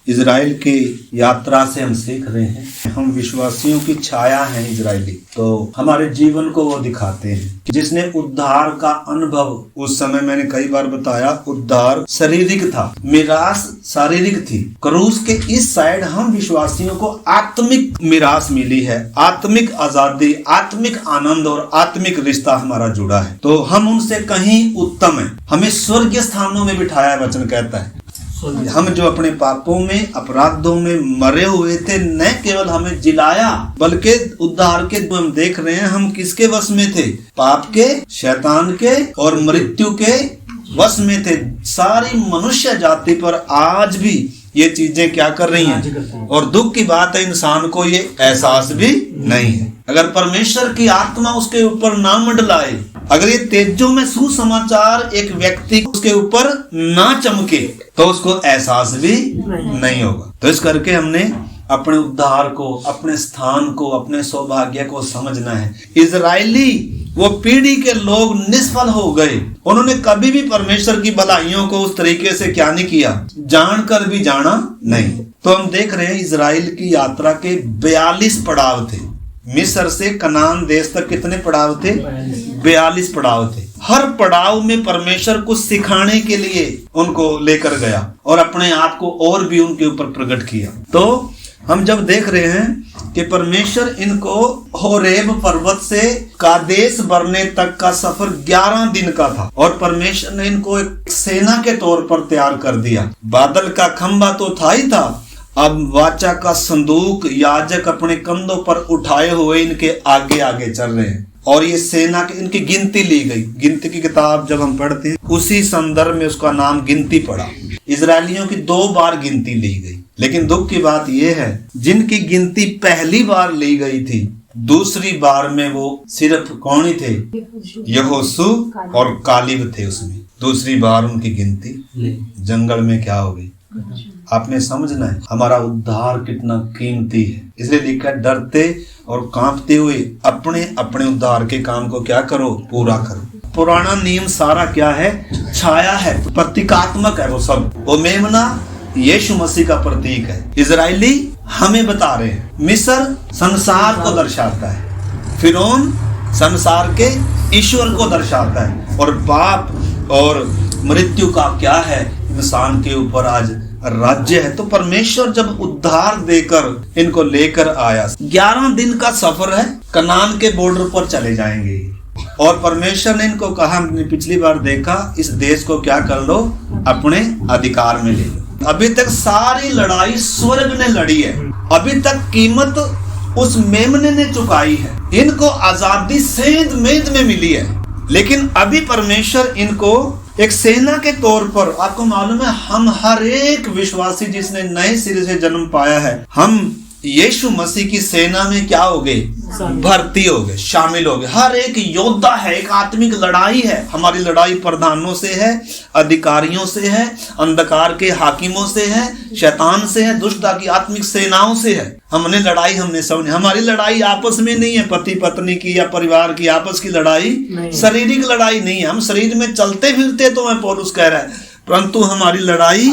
Israel की यात्रा से हम सीख रहे हैं, हम विश्वासियों की छाया हैं इजरायली। तो हमारे जीवन को वो दिखाते हैं कि जिसने उद्धार का अनुभव, उस समय मैंने कई बार बताया, उद्धार शारीरिक था, मिरास शारीरिक थी। क्रूस के इस साइड हम विश्वासियों को आत्मिक मिरास मिली है, आत्मिक आजादी, आत्मिक आनंद और आत्मिक रिश्ता हमारा जुड़ा है। तो हम उनसे कहीं उत्तम है, हमें स्वर्गीय स्थानों में बिठाया, वचन कहता है। हम जो अपने पापों में, अपराधों में मरे हुए थे, न केवल हमें जिलाया, बल्कि उद्धार के हम देख रहे हैं हम किसके वश में थे? पाप के, शैतान के और मृत्यु के वश में थे। सारी मनुष्य जाति पर आज भी ये चीजें क्या कर रही हैं? और दुख की बात है, इंसान को ये एहसास भी नहीं है। अगर परमेश्वर की आत्मा उसके ऊपर ना मंडलाए, अगर ये तेजों में सुसमाचार एक व्यक्ति उसके ऊपर ना चमके, तो उसको एहसास भी नहीं होगा। तो इस करके हमने अपने उद्धार को, अपने स्थान को, अपने सौभाग्य को समझना है। इजरायली वो पीढ़ी के लोग निष्फल हो गए, उन्होंने कभी भी परमेश्वर की भलाइयों को उस तरीके से क्या नहीं किया, जानकर भी जाना नहीं। तो हम देख रहे हैं इजराइल की यात्रा के 42 पड़ाव थे। मिस्र से कनान देश तक कितने पड़ाव थे? 42 पड़ाव थे। हर पड़ाव में परमेश्वर कुछ सिखाने के लिए उनको लेकर गया और अपने आप को और भी उनके ऊपर प्रकट किया। तो हम जब देख रहे हैं कि परमेश्वर इनको होरेब पर्वत से कादेश बरने तक का सफर 11 दिन का था और परमेश्वर ने इनको एक सेना के तौर पर तैयार कर दिया। बादल का खंभा तो था ही था, अब वाचा का संदूक याजक अपने कंधों पर उठाए हुए इनके आगे आगे चल रहे हैं। और ये सेना की इनकी गिनती ली गई। गिनती की किताब जब हम पढ़ते हैं, उसी संदर्भ में उसका नाम गिनती पड़ा। इजरायलियों की 2 बार गिनती ली गई, लेकिन दुख की बात यह है, जिनकी गिनती पहली बार ली गई थी, दूसरी बार में वो सिर्फ कौन ही थे? यहोशू और कालिब थे उसमें। दूसरी बार उनकी गिनती जंगल में क्या हो गई? आपने समझना है हमारा उद्धार कितना कीमती है। इसलिए लिखा, डरते और कांपते हुए अपने अपने उद्धार के काम को क्या करो? पूरा करो। पुराना नियम सारा क्या है? छाया है, प्रतीकात्मक है। वो सब, वो मेमना यीशु मसीह का प्रतीक है। इजरायली हमें बता रहे हैं, मिस्र संसार को दर्शाता है, फिरौन संसार के ईश्वर को दर्शाता है, और पाप और मृत्यु का क्या है? इंसान के ऊपर आज राज्य है। तो परमेश्वर जब उद्धार देकर इनको लेकर आया, 11 दिन का सफर है, कनान के बॉर्डर पर चले जाएंगे। और परमेश्वर ने इनको कहा, हमने पिछली बार देखा, इस देश को क्या कर लो? अपने अधिकार में ले लो। अभी तक सारी लड़ाई स्वर्ग ने लड़ी है, अभी तक कीमत उस मेमने ने चुकाई है, इनको आजादी सेंध मेद में मिली है। लेकिन अभी परमेश्वर इनको एक सेना के तौर पर, आपको मालूम है, हम हर एक विश्वासी जिसने नए सिरे से जन्म पाया है, हम यीशु मसीह की सेना में क्या हो गए? भर्ती हो गए, शामिल हो गए। हर एक योद्धा है, एक आत्मिक लड़ाई है। हमारी लड़ाई प्रधानों से है, अधिकारियों से है, अंधकार के हाकिमों से है, शैतान से है, दुष्टता की आत्मिक सेनाओं से है। हमने लड़ाई, हमने सबने, हमारी लड़ाई आपस में नहीं है, पति पत्नी की या परिवार की आपस की लड़ाई, शारीरिक लड़ाई नहीं है। हम शरीर में चलते फिरते तो मैं पौलुस कह रहा है, परंतु हमारी लड़ाई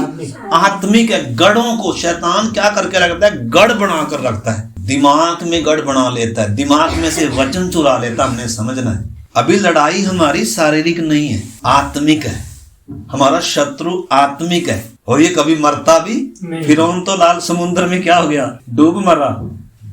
आत्मिक है। गढ़ों को शैतान क्या करके रखता है? गढ़ बनाकर रखता है, दिमाग में गढ़ बना लेता है, दिमाग में से वचन चुरा लेता है। हमने समझना है, अभी लड़ाई हमारी शारीरिक नहीं है, आत्मिक है। हमारा शत्रु आत्मिक है और ये कभी मरता भी। फिरौन तो लाल समुद्र में क्या हो गया? डूब मरा।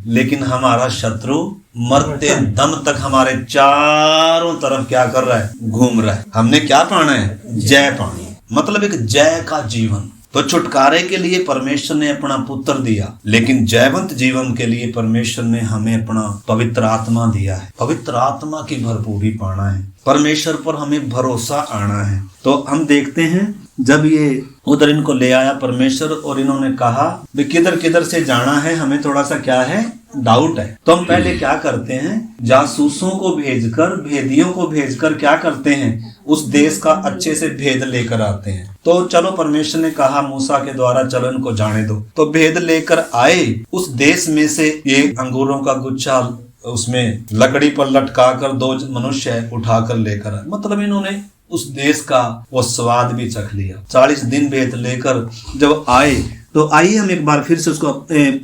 लेकिन हमारा शत्रु मरते दम तक हमारे चारों तरफ क्या कर रहा है? घूम रहा है। हमने क्या पाना है? जय पानी, मतलब एक जय का जीवन। तो छुटकारे के लिए परमेश्वर ने अपना पुत्र दिया, लेकिन जयवंत जीवन के लिए परमेश्वर ने हमें अपना पवित्र आत्मा दिया है। पवित्र आत्मा की भरपूरी पाना है, परमेश्वर पर हमें भरोसा आना है। तो हम देखते हैं, जब ये उधर इनको ले आया परमेश्वर और इन्होंने कहा भी किधर किधर से जाना है, हमें थोड़ा सा क्या है? डाउट है। तो हम पहले क्या करते हैं? जासूसों को भेजकर, भेदियों को भेजकर क्या करते हैं? उस देश का अच्छे से भेद लेकर आते हैं। तो चलो, परमेश्वर ने कहा मूसा के द्वारा, चलो इनको जाने दो। तो भेद लेकर आए, उस देश में से ये अंगूरों का गुच्छा उसमें लकड़ी पर लटका कर 2 मनुष्य उठाकर लेकर आए। मतलब इन्होंने उस देश का वो स्वाद भी चख लिया। 40 दिन भेद लेकर जब आए तो आइए हम एक बार फिर से उसको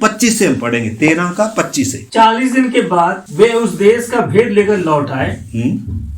25 से हम पढ़ेंगे, 13 का 25 से। 40 दिन के बाद वे उस देश का भेद लेकर लौट आए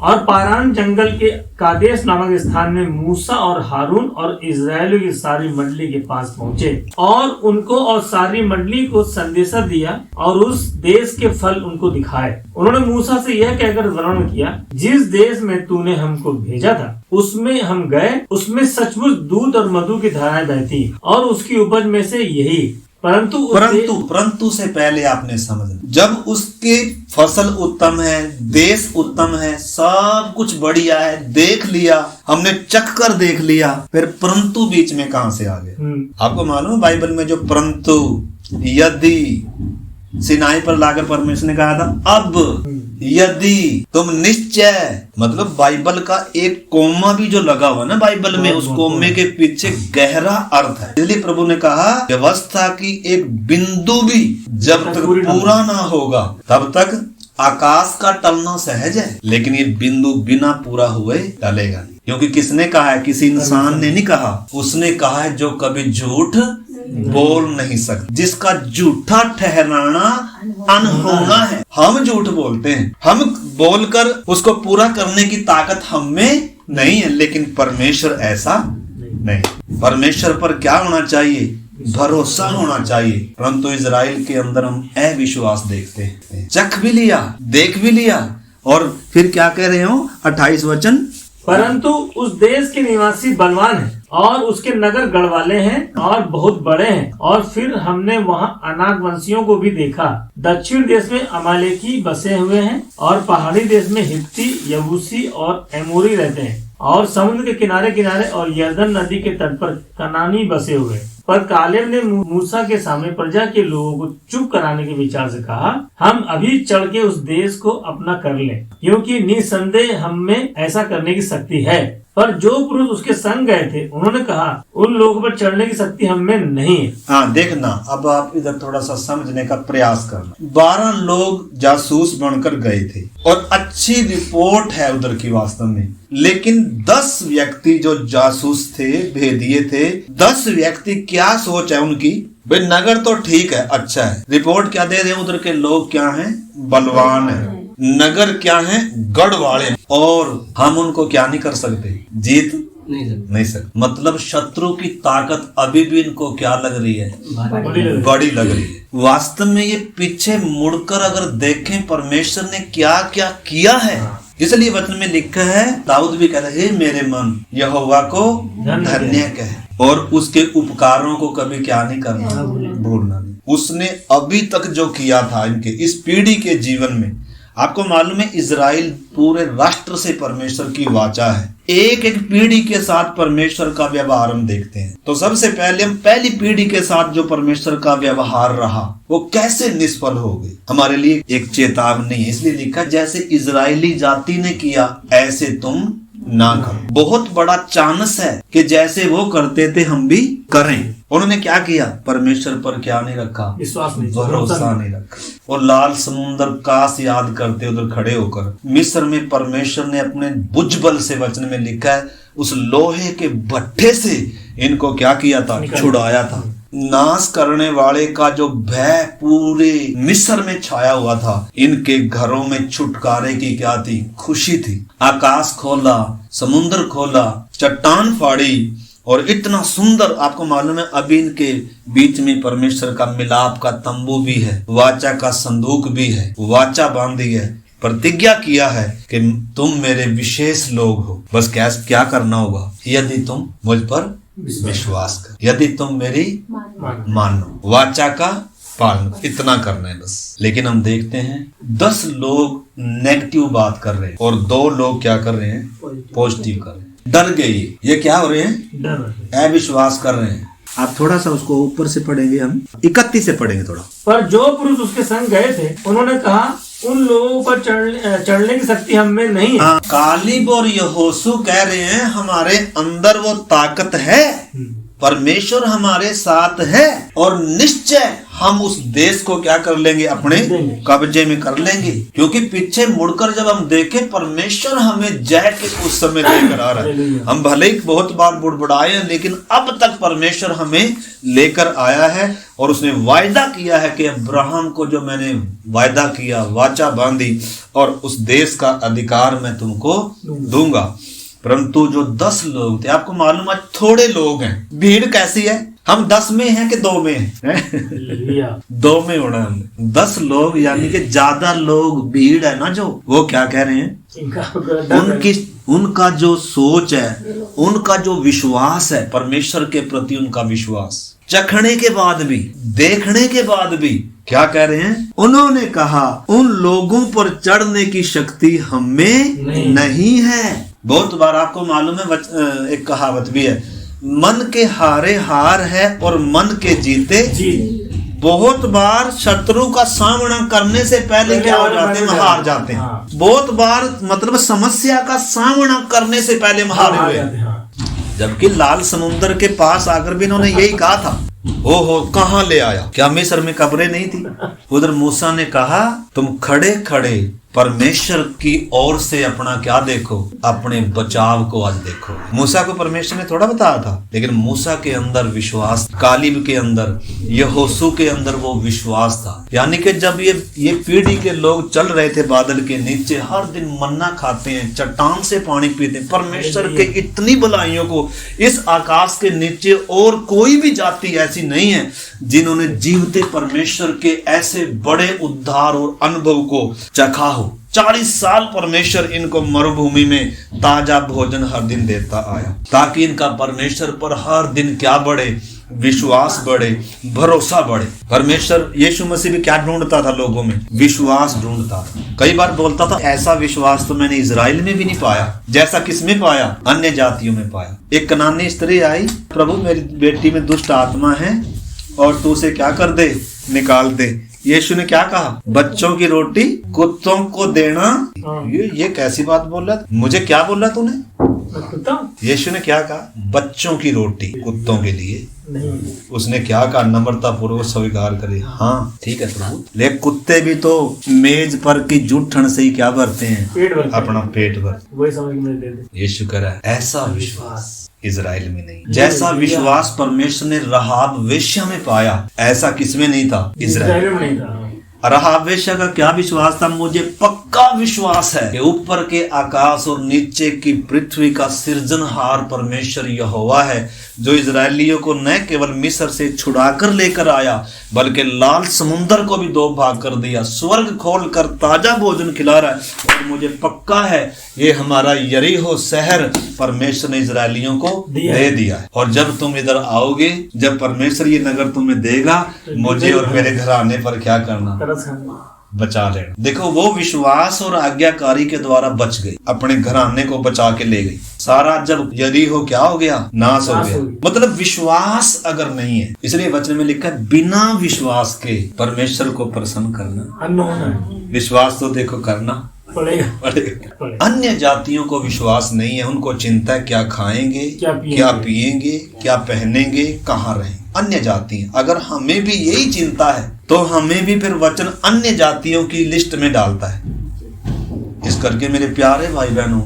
और पारान जंगल के कादेश नामक स्थान में मूसा और हारून और इजराइलियों की सारी मंडली के पास पहुँचे और उनको और सारी मंडली को संदेशा दिया और उस देश के फल उनको दिखाए। उन्होंने मूसा से यह कहकर वर्णन किया, जिस देश में तूने हमको भेजा था उसमें हम गए, उसमें सचमुच दूध और मधु की धाराएं बहती और उसकी उपज में से यही। परंतु से पहले आपने समझना, जब उसकी फसल उत्तम है, देश उत्तम है, सब कुछ बढ़िया है, देख लिया हमने, चख कर देख लिया, फिर परंतु बीच में कहां से आ गए? आपको मालूम है बाइबल में जो परंतु, यदि, सिनाई पर लाकर परमेश्वर ने कहा था अब, यदि, तुम, निश्चय, मतलब बाइबल का एक कोमा भी जो लगा हुआ ना बाइबल में, उस कोमे के पीछे गहरा अर्थ है। इसलिए प्रभु ने कहा व्यवस्था की एक बिंदु भी जब तक पूरा ना होगा तब तक आकाश का टलना सहज है, लेकिन ये बिंदु बिना पूरा हुए टलेगा नहीं। क्योंकि किसने कहा है? किसी इंसान ने नहीं कहा, उसने कहा है जो कभी झूठ बोल नहीं सकते, जिसका झूठा ठहराना अनहोना है। हम झूठ बोलते हैं, हम बोलकर उसको पूरा करने की ताकत हम में नहीं है, लेकिन परमेश्वर ऐसा नहीं। परमेश्वर पर क्या होना चाहिए? भरोसा होना चाहिए। परंतु इजराइल के अंदर हम अविश्वास देखते हैं। चख भी लिया, देख भी लिया, और फिर क्या कह रहे हो? 28 वचन, परंतु उस देश के निवासी बलवान हैं और उसके नगर गढ़वाले हैं और बहुत बड़े हैं। और फिर हमने वहाँ अनाक वंशियों को भी देखा। दक्षिण देश में अमालेकी बसे हुए हैं और पहाड़ी देश में हित्ती, यबूसी और एमोरी रहते हैं और समुद्र के किनारे किनारे और यरदन नदी के तट पर कनानी बसे हुए हैं। पर कालेब ने मूसा के सामने प्रजा के लोगों को चुप कराने के विचार से कहा, हम अभी चढ़ के उस देश को अपना कर लें, क्योंकि निसंदेह हम में ऐसा करने की शक्ति है। पर जो पुरुष उसके संग गए थे उन्होंने कहा, उन लोगों पर चढ़ने की शक्ति हम में नहीं है। हाँ, देखना, अब आप इधर थोड़ा सा समझने का प्रयास करना। 12 लोग जासूस बनकर गए थे और अच्छी रिपोर्ट है उधर की वास्तव में, लेकिन 10 व्यक्ति जो जासूस थे, भेदिए थे, 10 व्यक्ति क्या सोच है उनकी? भाई नगर तो ठीक है, अच्छा है, रिपोर्ट क्या दे रहे हैं? उधर के लोग क्या हैं? बलवान है। नगर क्या है? गढ़ वाले। और हम उनको क्या नहीं कर सकते? जीत नहीं सकते। मतलब शत्रु की ताकत अभी भी इनको क्या लग रही है? बड़ी लग रही है। वास्तव में ये पीछे मुड़कर अगर देखें परमेश्वर ने क्या क्या किया है, इसलिए वचन में लिखा है, दाऊद भी कहता है, हे मेरे मन यहोवा को धन्य कह और उसके उपकारों को कभी क्या नहीं करना, भूलना नहीं। उसने अभी तक जो किया था इनके इस पीढ़ी के जीवन में, आपको मालूम है इजराइल पूरे राष्ट्र से परमेश्वर की वाचा है। एक एक पीढ़ी के साथ परमेश्वर का व्यवहार हम देखते हैं। तो सबसे पहले हम पहली पीढ़ी के साथ जो परमेश्वर का व्यवहार रहा वो कैसे निष्फल हो गई, हमारे लिए एक चेतावनी है। इसलिए लिखा, जैसे इजरायली जाति ने किया ऐसे तुम ना करो। बहुत बड़ा चांस है कि जैसे वो करते थे हम भी करें। उन्होंने क्या किया? परमेश्वर पर क्या नहीं रखा? विश्वास नहीं, भरोसा नहीं रखा। और लाल समुद्र काश याद करते उधर खड़े होकर, मिस्र में परमेश्वर ने अपने भुजबल से, वचन में लिखा है, उस लोहे के भट्ठे से इनको क्या किया था? छुड़ाया था। नाश करने वाले का जो भय पूरे मिस्र में छाया हुआ था, इनके घरों में छुटकारे की क्या थी? खुशी थी। आकाश खोला, समुद्र खोला, चट्टान फाड़ी, और इतना सुंदर, आपको मालूम है अभी इनके बीच में परमेश्वर का मिलाप का तंबू भी है, वाचा का संदूक भी है, वाचा बांधी है, प्रतिज्ञा किया है कि तुम मेरे विशेष लोग हो। बस क्या करना होगा? यदि तुम मुझ पर विश्वास कर, यदि तुम मेरी मानो, वाचा का पालन, इतना करना है बस। लेकिन हम देखते हैं 10 लोग नेगेटिव बात कर रहे हैं और 2 लोग क्या कर रहे हैं? पॉजिटिव कर रहे हैं। डर गए, ये क्या हो रहे हैं? अविश्वास कर रहे हैं। आप थोड़ा सा उसको ऊपर से पढ़ेंगे, हम 31 से पढ़ेंगे थोड़ा। पर जो पुरुष उसके संग गए थे उन्होंने कहा, उन लोगों पर चढ़ने की शक्ति हम में नहीं है। कालेब और यहोशू कह रहे हैं हमारे अंदर वो ताकत है, परमेश्वर हमारे साथ है और निश्चय हम उस देश को क्या कर लेंगे, अपने कब्जे में कर लेंगे। क्योंकि पीछे मुड़कर जब हम देखें, परमेश्वर हमें जय के उस समय लेकर आ रहा है। हम भले ही बहुत बार बुड़बुड़ाए हैं, लेकिन अब तक परमेश्वर हमें लेकर आया है और उसने वायदा किया है कि अब्राहम को जो मैंने वायदा किया, वाचा बांधी, और उस देश का अधिकार मैं तुमको दूंगा। परंतु जो 10 लोग थे, आपको मालूम है थोड़े लोग हैं। भीड़ कैसी है, हम 10 में हैं कि 2 में हैं? 2 में होना हमने। 10 लोग यानी कि ज्यादा लोग, भीड़ है ना, जो वो क्या कह रहे हैं, उनका जो सोच है, उनका जो विश्वास है परमेश्वर के प्रति, उनका विश्वास चखने के बाद भी, देखने के बाद भी क्या कह रहे हैं, उन्होंने कहा उन लोगों पर चढ़ने की शक्ति हमें नहीं है। बहुत बार आपको मालूम है, एक कहावत भी है, मन के हारे हार है और मन के जीते जीत। बहुत बार शत्रु का सामना करने से पहले क्या हो जाते हैं, हार जाते हैं। बहुत बार मतलब समस्या का सामना करने से पहले हारे हुए। जबकि लाल समुद्र के पास आकर भी इन्होंने यही कहा था, ओहो कहाँ ले आया, क्या मिस्र में कब्रें नहीं थी? उधर मूसा ने कहा तुम खड़े खड़े परमेश्वर की ओर से अपना क्या देखो, अपने बचाव को आज देखो। मूसा को परमेश्वर ने थोड़ा बताया था, लेकिन मूसा के अंदर विश्वास, कालिब के अंदर, यहोशू के अंदर वो विश्वास था। यानी कि जब ये पीढ़ी के लोग चल रहे थे बादल के नीचे, हर दिन मन्ना खाते हैं, चट्टान से पानी पीते हैं, परमेश्वर के इतनी भलाइयों को इस आकाश के नीचे और कोई भी जाति ऐसी नहीं है जिन्होंने जीवते परमेश्वर के ऐसे बड़े उद्धार और अनुभव को चखा हो। 40 साल परमेश्वर इनको मरुभूमि में ताजा भोजन हर दिन देता आया, ताकि इनका परमेश्वर पर हर दिन क्या बढ़े, विश्वास बढ़े, भरोसा बढ़े। परमेश्वर यीशु मसीह भी क्या ढूंढता था लोगों में, विश्वास ढूंढता था। कई बार बोलता था ऐसा विश्वास तो मैंने इजराइल में भी नहीं पाया जैसा किसमें पाया, अन्य जातियों में पाया। एक कनानी स्त्री आई, प्रभु मेरी बेटी में दुष्ट आत्मा है और तू उसे क्या कर दे, निकाल दे। यीशु ने क्या कहा, बच्चों की रोटी कुत्तों को देना। ये कैसी बात बोल रहा, मुझे क्या बोल रहा तूने? यीशु ने क्या कहा, बच्चों की रोटी कुत्तों के लिए नहीं। उसने क्या कहा, नम्रता पूर्वक स्वीकार करे, हाँ ठीक है प्रभु, लेकिन कुत्ते भी तो मेज पर की जूठन से ही क्या भरते हैं, अपना पेट भर। वही समझ में यीशु करा ऐसा विश्वास इजराइल में नहीं। जैसा विश्वास परमेश्वर ने रहाब वेश्या में पाया, ऐसा किसमें नहीं था, इजराइल में नहीं था। रहाब वेश्या का क्या विश्वास था, मुझे पक्का विश्वास है कि ऊपर के आकाश और नीचे की पृथ्वी का सृजनहार परमेश्वर यहोवा है, जो इजरायलियों को न केवल मिस्र से छुड़ाकर लेकर आया, बल्कि लाल समुद्र को भी 2 भाग कर दिया, स्वर्ग खोलकर ताजा भोजन खिला रहा है। और मुझे पक्का है ये हमारा यरीहो शहर परमेश्वर ने इजरायलियों को दे दिया है। और जब तुम इधर आओगे, जब परमेश्वर ये नगर तुम्हें देगा, मुझे और मेरे घराने पर क्या करना, बचा लेना। देखो वो विश्वास और आज्ञाकारी के द्वारा बच गई, अपने घराने को बचा के ले गई। सारा जब यरीहो क्या हो गया, नाश हो गया। मतलब विश्वास अगर नहीं है, इसलिए वचन में लिखा है बिना विश्वास के परमेश्वर को प्रसन्न करना। विश्वास तो देखो करना पड़ेगा। अन्य जातियों को विश्वास नहीं है, उनको चिंता है क्या खाएंगे, क्या पिएंगे, क्या पहनेंगे, कहाँ रहेंगे। अन्य जाति, अगर हमें भी यही चिंता है तो हमें भी फिर वचन अन्य जातियों की लिस्ट में डालता है। इस करके मेरे प्यारे भाई बहनों,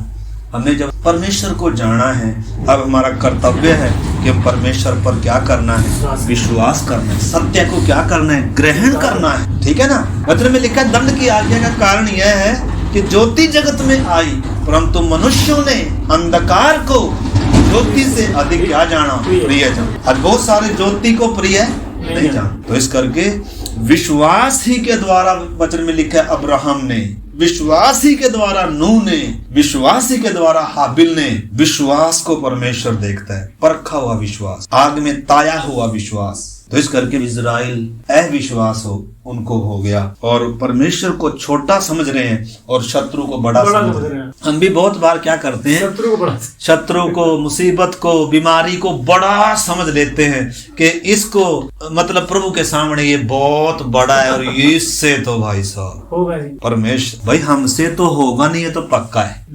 हमने जब परमेश्वर को जाना है, अब हमारा कर्तव्य है कि हम परमेश्वर पर क्या करना है, विश्वास करना है, सत्य को क्या करना है, ग्रहण करना है। ठीक है ना। वचन में लिखा है दंड की आज्ञा का कारण यह है कि ज्योति जगत में आई, परंतु मनुष्यों ने अंधकार को ज्योति से अधिक क्या जाना, प्रिय जाना। आज बहुत सारे ज्योति को प्रिय नहीं जान। तो इस करके विश्वास ही के द्वारा, वचन में लिखा है अब्राहम ने, विश्वास ही के द्वारा नूह ने, विश्वास ही के द्वारा हाबिल ने। विश्वास को परमेश्वर देखता है, परखा हुआ विश्वास, आग में ताया हुआ विश्वास। तो इस करके इजराइल अविश्वास हो उनको हो गया और परमेश्वर को छोटा समझ रहे हैं और शत्रु को बड़ा समझ रहे हैं। हम भी बहुत बार क्या करते हैं, शत्रु को, मुसीबत को, बीमारी को बड़ा समझ लेते हैं कि इसको मतलब प्रभु के सामने ये बहुत बड़ा है और इससे तो भाई साहब परमेश्वर, भाई हमसे तो होगा नहीं, ये तो पक्का है,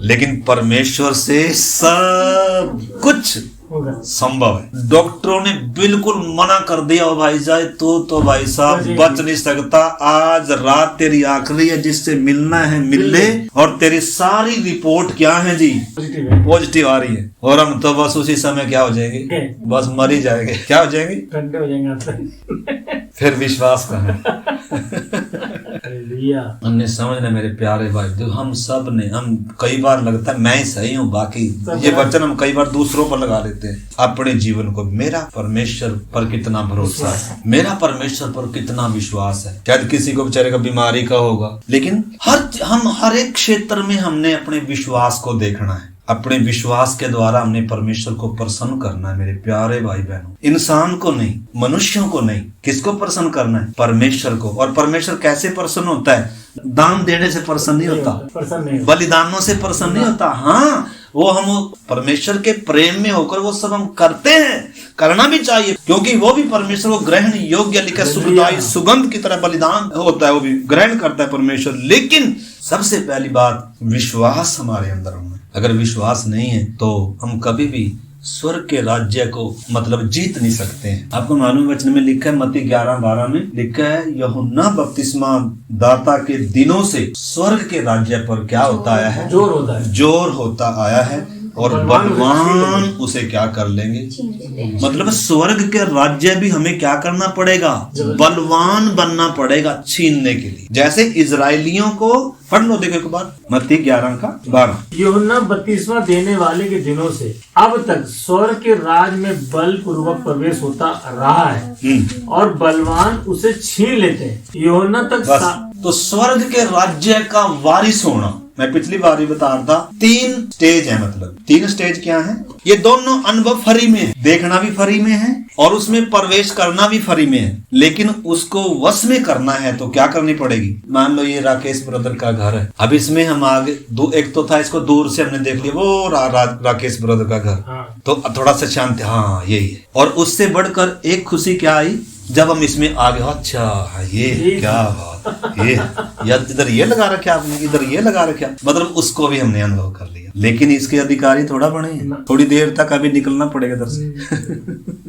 लेकिन परमेश्वर से सब कुछ होगा। संभव है। डॉक्टरों ने बिल्कुल मना कर दिया, ओ भाई जाए तो भाई साहब बच नहीं सकता, आज रात तेरी आखिरी है, जिससे मिलना है मिल ले, और तेरी सारी रिपोर्ट क्या है जी, पॉजिटिव आ रही है, और हम तो बस उसी समय क्या हो जाएंगे, बस मर ही जाएंगे। क्या हो जाएंगे, ठंडे हो जाएंगे। फिर विश्वास करें। हमने समझना मेरे प्यारे भाई, जो हम सब ने, हम कई बार लगता है मैं ही सही हूँ, बाकी ये वचन हम कई बार दूसरों पर लगा लेते हैं। अपने जीवन को मेरा परमेश्वर पर कितना भरोसा है, मेरा परमेश्वर पर कितना विश्वास है। शायद किसी को बेचारे का बीमारी का होगा, लेकिन हम हर एक क्षेत्र में हमने अपने विश्वास को देखना है। अपने विश्वास के द्वारा हमने परमेश्वर को प्रसन्न करना है मेरे प्यारे भाई बहनों। इंसान को नहीं, मनुष्यों को नहीं, किसको प्रसन्न करना है, परमेश्वर को। और परमेश्वर कैसे प्रसन्न होता है, दान देने से प्रसन्न नहीं होता, बलिदानों से प्रसन्न नहीं होता। हाँ, वो हम परमेश्वर के प्रेम में होकर वो सब हम करते हैं, करना भी चाहिए, क्योंकि वो भी परमेश्वर को ग्रहण योग्य लिखा सुखदायी सुगंध की तरह बलिदान होता है, वो भी ग्रहण करता है परमेश्वर। लेकिन सबसे पहली बात, विश्वास हमारे अंदर होना। अगर विश्वास नहीं है तो हम कभी भी स्वर्ग के राज्य को मतलब जीत नहीं सकते हैं। आपको मालूम वचन में लिखा है, मत्ती 11:12 में लिखा है, यूहन्ना बपतिस्मा दाता के दिनों से स्वर्ग के राज्य पर क्या होता आया है, जोर होता आया है, और बलवान उसे क्या कर लेंगे। मतलब स्वर्ग के राज्य भी हमें क्या करना पड़ेगा, बलवान बनना पड़ेगा छीनने के लिए। जैसे इजराइलियों को, पढ़ लो देखो एक बार, मत्ती 11:12। यूहन्ना बपतिस्मा देने वाले के दिनों से अब तक स्वर्ग के राज में बल पूर्वक प्रवेश होता रहा है, और बलवान उसे छीन लेते हैं। यूहन्ना तक तो स्वर्ग के राज्य का वारिस होना, मैं पिछली बार ही बता रहा था, 3 स्टेज है। मतलब 3 स्टेज क्या है, ये दोनों अनुभव फ्री में है, देखना भी फ्री में है और उसमें प्रवेश करना भी फ्री में है। लेकिन उसको वश में करना है तो क्या करनी पड़ेगी। मान लो ये राकेश ब्रदर का घर है, अब इसमें हम आगे एक तो था, इसको दूर से हमने देख लिया, वो राकेश ब्रदर का घर, तो थोड़ा सा शांति, हाँ यही है। और उससे बढ़कर एक खुशी क्या आई जब हम इसमें आगे, अच्छा ये क्या बात, ये इधर ये लगा रखा आपने, इधर ये लगा रखा, मतलब उसको भी हमने अनुभव कर लिया। लेकिन इसके अधिकारी थोड़ा बने, थोड़ी देर तक अभी निकलना पड़ेगा इधर से।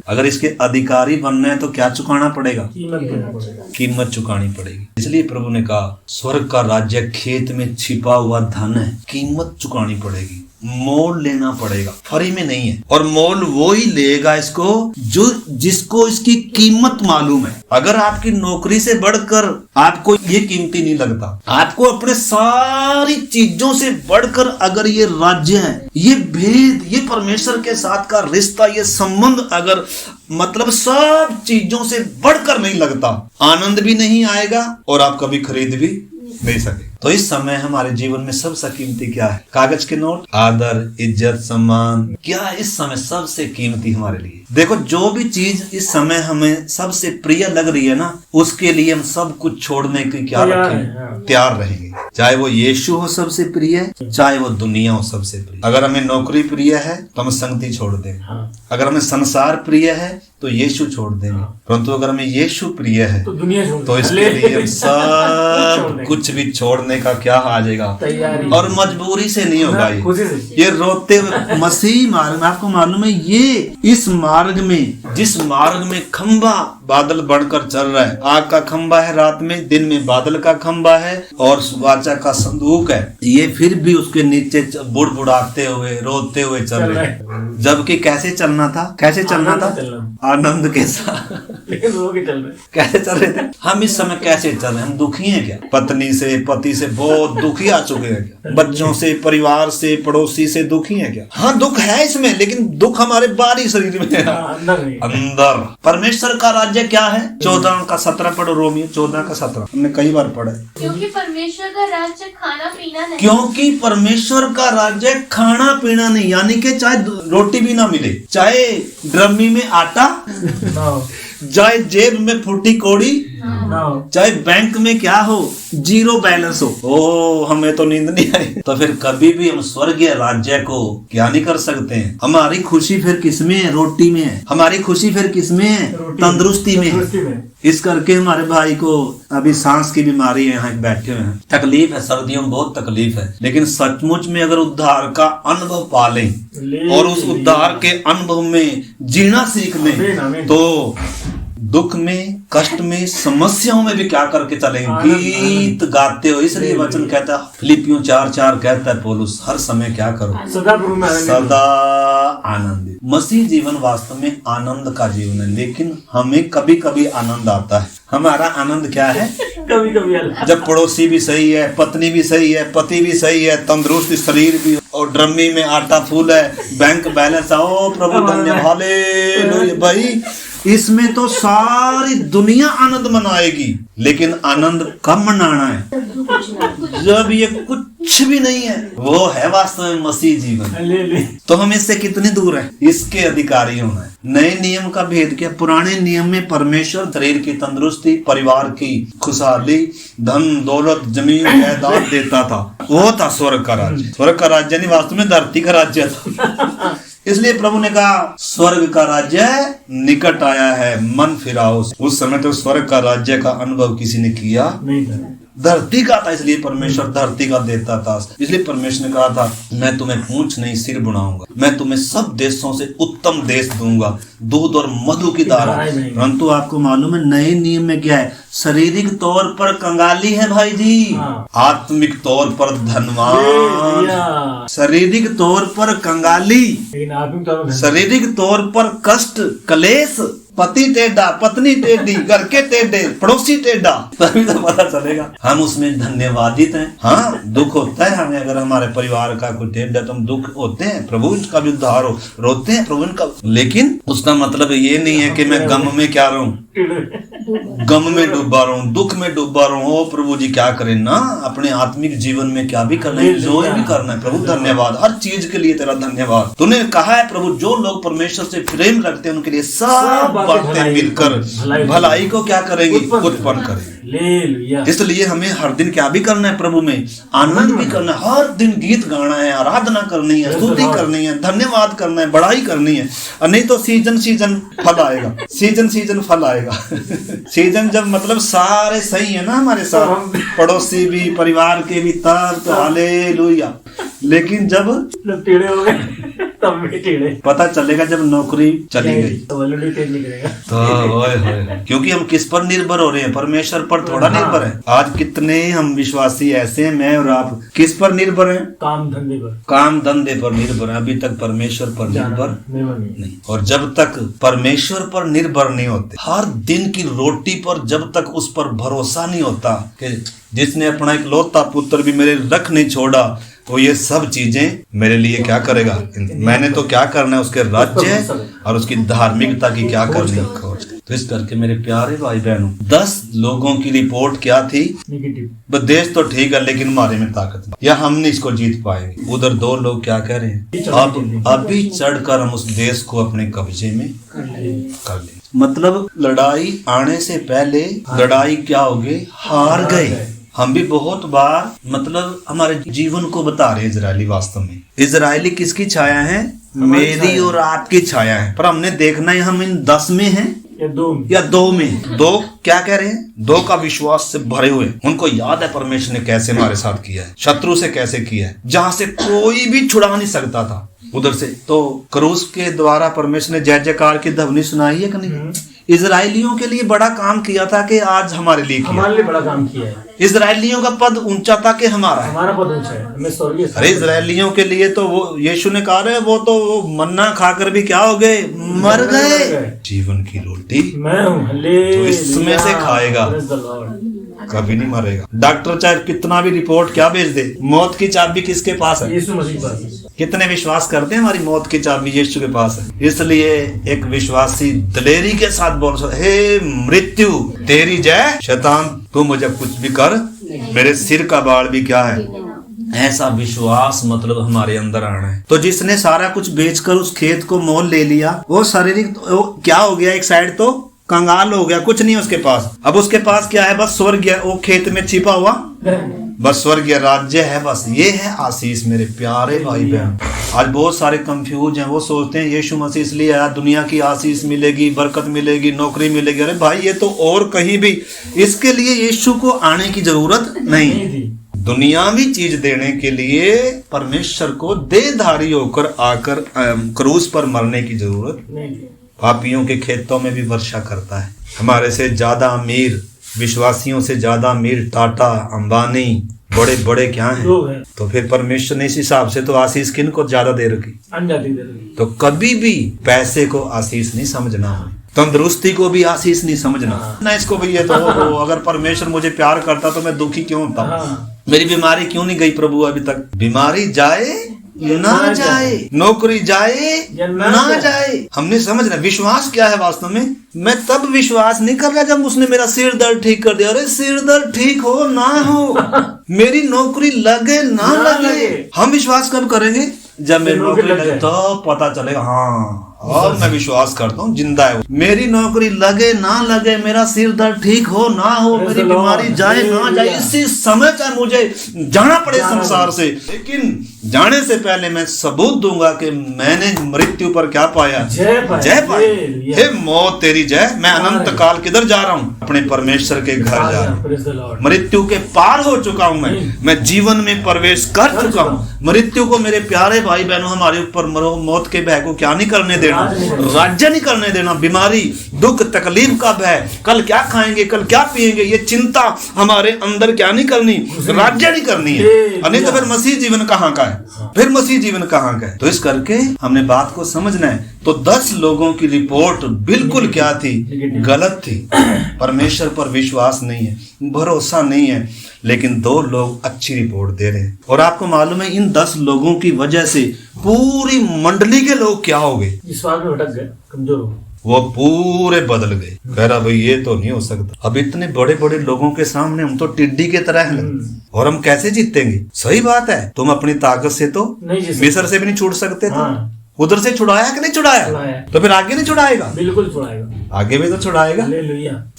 अगर इसके अधिकारी बनना है तो क्या चुकाना पड़ेगा, कीमत चुकानी पड़ेगी। इसलिए प्रभु ने कहा, स्वर्ग का राज्य खेत में छिपा हुआ धन है, कीमत चुकानी पड़ेगी, मोल लेना पड़ेगा, फ्री में नहीं है। और मोल वो ही लेगा इसको जिसको इसकी कीमत मालूम है। अगर आपकी नौकरी से बढ़कर आपको ये कीमती नहीं लगता, आपको अपने सारी चीजों से बढ़कर अगर ये राज्य है, ये भेद, ये परमेश्वर के साथ का रिश्ता, ये संबंध अगर मतलब सब चीजों से बढ़कर नहीं लगता, आनंद भी नहीं आएगा और आप कभी खरीद भी नहीं सके। तो इस समय हमारे जीवन में सबसे कीमती क्या है, कागज के नोट, आदर, इज्जत, सम्मान, क्या इस समय सबसे कीमती हमारे लिए। देखो, जो भी चीज इस समय हमें सबसे प्रिय लग रही है ना, उसके लिए हम सब कुछ छोड़ने की क्या रखें, तैयार रहेंगे। चाहे वो यीशु हो सबसे प्रिय, चाहे वो दुनिया हो सबसे प्रिय। अगर हमें नौकरी प्रिय है तो हम संगति छोड़ देंगे, अगर हमें संसार प्रिय है तो यीशु छोड़ देंगे, परंतु अगर हमें यीशु प्रिय है तो दुनिया तो इसके लिए हम सब कुछ भी छोड़ने का क्या आ जाएगा, और मजबूरी से नहीं होगा। ये रोते हुए मसीह मार्ग में, आपको मालूम है, ये इस मार्ग में, जिस मार्ग में खंबा बादल बढ़कर चल रहा है, आग का खंबा है रात में, दिन में बादल का खंबा है, और वाचा का संदूक है, ये फिर भी उसके नीचे बुड़बुड़ाते हुए रोते हुए चल रहे हैं। जबकि कैसे चलना था, कैसे चलना था, आनंद के साथ कैसे चल रहे थे। हम इस समय कैसे चल रहे हैं, हम दुखी हैं क्या, पत्नी से, पति से बहुत दुखी आ चुके हैं क्या, बच्चों से, परिवार से, पड़ोसी से दुखी हैं क्या। हाँ, दुख है इसमें, लेकिन दुख हमारे बाहरी शरीर में है, अंदर। परमेश्वर का राज्य क्या है, 14:17 पढ़ो, रोमियो 14:17, हमने कई बार पढ़ा है। क्योंकि परमेश्वर का राज्य खाना पीना नहीं, क्योंकि परमेश्वर का राज्य खाना पीना नहीं, यानी कि चाहे रोटी भी ना मिले, चाहे ड्रमी में आटा, चाहे जेब में फूटी कौड़ी, ना हो। चाहे बैंक में क्या हो, जीरो बैलेंस हो, ओ हमें तो नींद नहीं आई, तो फिर कभी भी हम स्वर्गीय राज्य को क्या नहीं कर सकते हैं। हमारी खुशी फिर किसमें है? रोटी में है। हमारी खुशी फिर किसमें है? तंदुरुस्ती में है। इस करके हमारे भाई को अभी सांस की बीमारी है, यहाँ बैठे हुए हैं, तकलीफ है, सर्दियों में बहुत तकलीफ है, लेकिन सचमुच में अगर उद्धार का अनुभव पालें और उस उद्धार के अनुभव में जीना सीख लें तो दुख में, कष्ट में, समस्याओं में भी क्या करके चलेंगे? गीत गाते हो। इसलिए वचन कहता है, फिलिपियों 4:4 कहता है पौलुस, हर समय क्या करो? सदा आनंदित। मसीह जीवन वास्तव में आनंद का जीवन है, लेकिन हमें कभी कभी आनंद आता है। हमारा आनंद क्या है? कभी कभी जब पड़ोसी भी सही है, पत्नी भी सही है, पति भी सही है, तंदुरुस्त शरीर भी, और ड्रमी में आटा फूल है, बैंक बैलेंस, ओ प्रभु धन्यवाद, हालेलुया। भाई इसमें तो सारी दुनिया आनंद मनाएगी, लेकिन आनंद कब मनाना है? जब ये कुछ भी नहीं है। वो है वास्तव में मसीह जीवन। तो हम इससे कितनी दूर हैं? इसके अधिकारी होना है। नए नियम का भेद क्या? पुराने नियम में परमेश्वर शरीर की तंदुरुस्ती, परिवार की खुशहाली, धन दौलत, जमीन जायदाद देता था। वो था स्वर्ग का राज्य। स्वर्ग का राज्य नहीं, वास्तव में धरती का राज्य था। इसलिए प्रभु ने कहा स्वर्ग का राज्य निकट आया है, मन फिराओ। उस समय तो स्वर्ग का राज्य का अनुभव किसी ने किया नहीं था, धरती का था। इसलिए परमेश्वर धरती का देता था। इसलिए परमेश्वर ने कहा था, मैं तुम्हें पूंछ नहीं सिर बनाऊंगा, मैं तुम्हें सब देशों से उत्तम देश दूंगा, दूध और मधु की धारा। परंतु आपको मालूम है नए नियम में क्या है? शारीरिक तौर पर कंगाली है भाई जी, आत्मिक तौर पर धनवान। शारीरिक तौर पर कंगाली, शारीरिक तौर पर कष्ट, कलेश, पति टेढ़ा, पत्नी टेढ़ी, घर के टेढ़े, पड़ोसी टेढ़ा, तभी तो पता चलेगा हम उसमें धन्यवादित हैं। हाँ, दुख होता है हमें, अगर हमारे परिवार का कोई टेढ़ा तो हम दुख होते हैं, प्रभु इनका भी उद्धार हो, रोते हैं प्रभु इनका, लेकिन उसका मतलब ये नहीं है कि मैं गम में क्या रहूं, गम में डूबा रहूं, दुख में डूबा रहूं। ओ प्रभु जी क्या करें ना, अपने आत्मिक जीवन में क्या भी करना है, जोर भी करना है। प्रभु धन्यवाद, हर चीज के लिए तेरा धन्यवाद। तूने कहा है प्रभु, जो लोग परमेश्वर से प्रेम रखते हैं उनके लिए सब बातें मिलकर भलाई को क्या करेंगी? उत्पन्न करेंगे। इसलिए हमें हर दिन क्या भी करना है? प्रभु में आनंद भी करना है, हर दिन गीत गाना है, आराधना करनी है, स्तुति करनी है, धन्यवाद करना है, बड़ाई करनी है। और नहीं तो सीजन सीजन फल आएगा, सीजन सीजन फल आएगा। सीजन जब मतलब सारे सही है ना हमारे साथ, पड़ोसी भी, परिवार के भी, तब तो हालेलुया। लेकिन जब टेढ़े हो गए तब भी टेढ़े, पता चलेगा जब नौकरी चली गई तो क्योंकि हम किस पर निर्भर हो रहे हैं? परमेश्वर पर थोड़ा निर्भर है। आज कितने हम विश्वासी ऐसे हैं, मैं और आप किस पर निर्भर हैं? काम धंधे पर, काम धंधे पर निर्भर है, अभी तक परमेश्वर पर निर्भर नहीं। और जब तक परमेश्वर पर निर्भर नहीं होते, हर दिन की रोटी पर जब तक उस पर भरोसा नहीं होता कि जिसने अपना एक लौता पुत्र भी मेरे रख नहीं छोड़ा, वो ये सब चीजें मेरे लिए क्या करेगा? मैंने तो क्या करना है? उसके राज्य और उसकी धार्मिकता की क्या करनी है? खोज। तो इस करके मेरे प्यारे भाई बहनों, 10 लोगों की रिपोर्ट क्या थी? नेगेटिव। देश तो ठीक है लेकिन हमारे में ताकत नहीं, या हम नहीं इसको जीत पाएंगे। उधर 2 लोग क्या कह रहे हैं? अब अभी चढ़कर हम उस देश को अपने कब्जे में कर लें। मतलब लड़ाई आने से पहले लड़ाई क्या हो गई? हार गए। हम भी बहुत बार मतलब हमारे जीवन को बता रहे हैं इजरायली। वास्तव में इजरायली किसकी छाया है? मेरी और आपकी छाया है। पर हमने देखना है हम इन 10 में हैं या 2 में। 2 क्या कह रहे हैं? 2 का विश्वास से भरे हुए, उनको याद है परमेश्वर ने कैसे हमारे साथ किया है, शत्रु से कैसे किया है, जहां से कोई भी छुड़ा नहीं सकता था उधर से। तो क्रूस के द्वारा परमेश्वर ने जय जयकार की ध्वनि सुनाई है कि नहीं? इजरायलियों के लिए बड़ा काम किया था कि आज हमारे लिए बड़ा काम किया है। इजरायलियों का पद ऊंचा था कि हमारा पद ऊंचा है, हमें स्वर्गीय। अरे इजरायलियों के लिए तो वो यीशु ने कहा है, वो तो मन्ना खाकर भी क्या हो गए? मर गए। जीवन की रोटी मैं हूं, तो इसमें से खाएगा कभी नहीं मरेगा। डॉक्टर चाहे कितना भी रिपोर्ट क्या भेज दे, मौत की चाबी किसके पास है? यीशु मसीह के पास। कितने विश्वास करते हैं हमारी मौत की चाबी यीशु के पास है? इसलिए एक विश्वासी दिलेरी के साथ बोल सकता, हे मृत्यु तेरी जय, शैतान तू मुझे कुछ भी कर, मेरे सिर का बाल भी क्या है? ऐसा विश्वास मतलब हमारे अंदर आना है। तो जिसने सारा कुछ बेचकर उस खेत को मोल ले लिया, वो शारीरिक क्या हो गया? एक साइड तो कंगाल हो गया, कुछ नहीं है उसके पास। अब उसके पास क्या है? बस स्वर्ग है, वो खेत में छिपा हुआ बस स्वर्गीय राज्य है। बस ये है आशीष मेरे प्यारे भाई बहन। आज बहुत सारे कंफ्यूज हैं, वो सोचते हैं यीशु मसीह इसलिए आया, दुनिया की आशीष मिलेगी, बरकत मिलेगी, नौकरी मिलेगी। अरे भाई ये तो और कहीं भी, इसके लिए यीशु को आने की जरूरत नहीं। दुनियावी चीज देने के लिए परमेश्वर को देहधारी होकर आकर क्रूस पर मरने की जरूरत नहीं। पापियों के खेतों में भी वर्षा करता है। हमारे से ज्यादा अमीर, विश्वासियों से ज्यादा अमीर टाटा, अंबानी, बड़े बड़े क्या हैं? तो फिर परमेश्वर ने इस हिसाब से तो आशीष किन को ज्यादा दे रखी? तो कभी भी पैसे को आशीष नहीं समझना है, तंदुरुस्ती को भी आशीष नहीं समझना ना इसको भी। ये तो अगर परमेश्वर मुझे प्यार करता तो मैं दुखी क्यों होता? मेरी बीमारी क्यों नहीं गई प्रभु अभी तक? बीमारी जाए ना जाए, नौकरी जाए ना जाए, हमने समझना विश्वास क्या है वास्तव में। मैं तब विश्वास नहीं कर रहा जब उसने मेरा सिर दर्द ठीक कर दिया। अरे सिर दर्द ठीक हो ना हो, मेरी नौकरी लगे ना लगे, हम विश्वास कब करेंगे? जब मेरी नौकरी लगे तो पता चलेगा हाँ और मैं विश्वास करता हूँ जिंदा है। मेरी नौकरी लगे ना लगे, मेरा सिर दर्द ठीक हो ना हो, मेरी बीमारी जाए ना जाए, इसी समय चाहे मुझे जाना पड़े संसार से, लेकिन जाने से पहले मैं सबूत दूंगा कि मैंने मृत्यु पर क्या पाया? जय पाई। हे मौत तेरी जय। मैं अनंत काल किधर जा रहा हूँ? अपने परमेश्वर के घर जा रहा हूँ। मृत्यु के पार हो चुका हूँ मैं जीवन में प्रवेश कर चुका हूँ। मृत्यु को मेरे प्यारे भाई बहनों हमारे ऊपर मौत के भय को क्या नहीं करने देना, राज्य नहीं करने देना। बीमारी, दुख, तकलीफ का भय, कल क्या खाएंगे, कल क्या पिएंगे, ये चिंता हमारे अंदर क्या नहीं करनी, राज्य नहीं करनी है। नहीं तो फिर मसीह जीवन कहाँ का है? फिर मसीह जीवन कहाँ का है? तो इस करके हमने बात को समझना है। तो 10 लोगों की रिपोर्ट बिल्कुल क्या थी? गलत थी। परमेश्वर पर विश्वास नहीं है, भरोसा नहीं है, लेकिन 2 लोग अच्छी रिपोर्ट दे रहे हैं। और आपको मालूम है इन 10 लोगों की वजह से पूरी मंडली के लोग क्या हो गए? विश्वास में भटक गए, कमजोर हो, वो पूरे बदल गए। कह रहा भाई ये तो नहीं हो सकता, अब इतने बड़े बड़े लोगों के सामने हम तो टिड्डी के तरह हैं और हम कैसे जीतेंगे? सही बात है, तुम अपनी ताकत से तो मिस्र से भी नहीं छूट सकते थे। उधर से छुड़ाया कि नहीं छुड़ाया? तो फिर आगे नहीं छुड़ाएगा? बिल्कुल छुड़ाएगा, आगे भी तो छुड़ाएगा।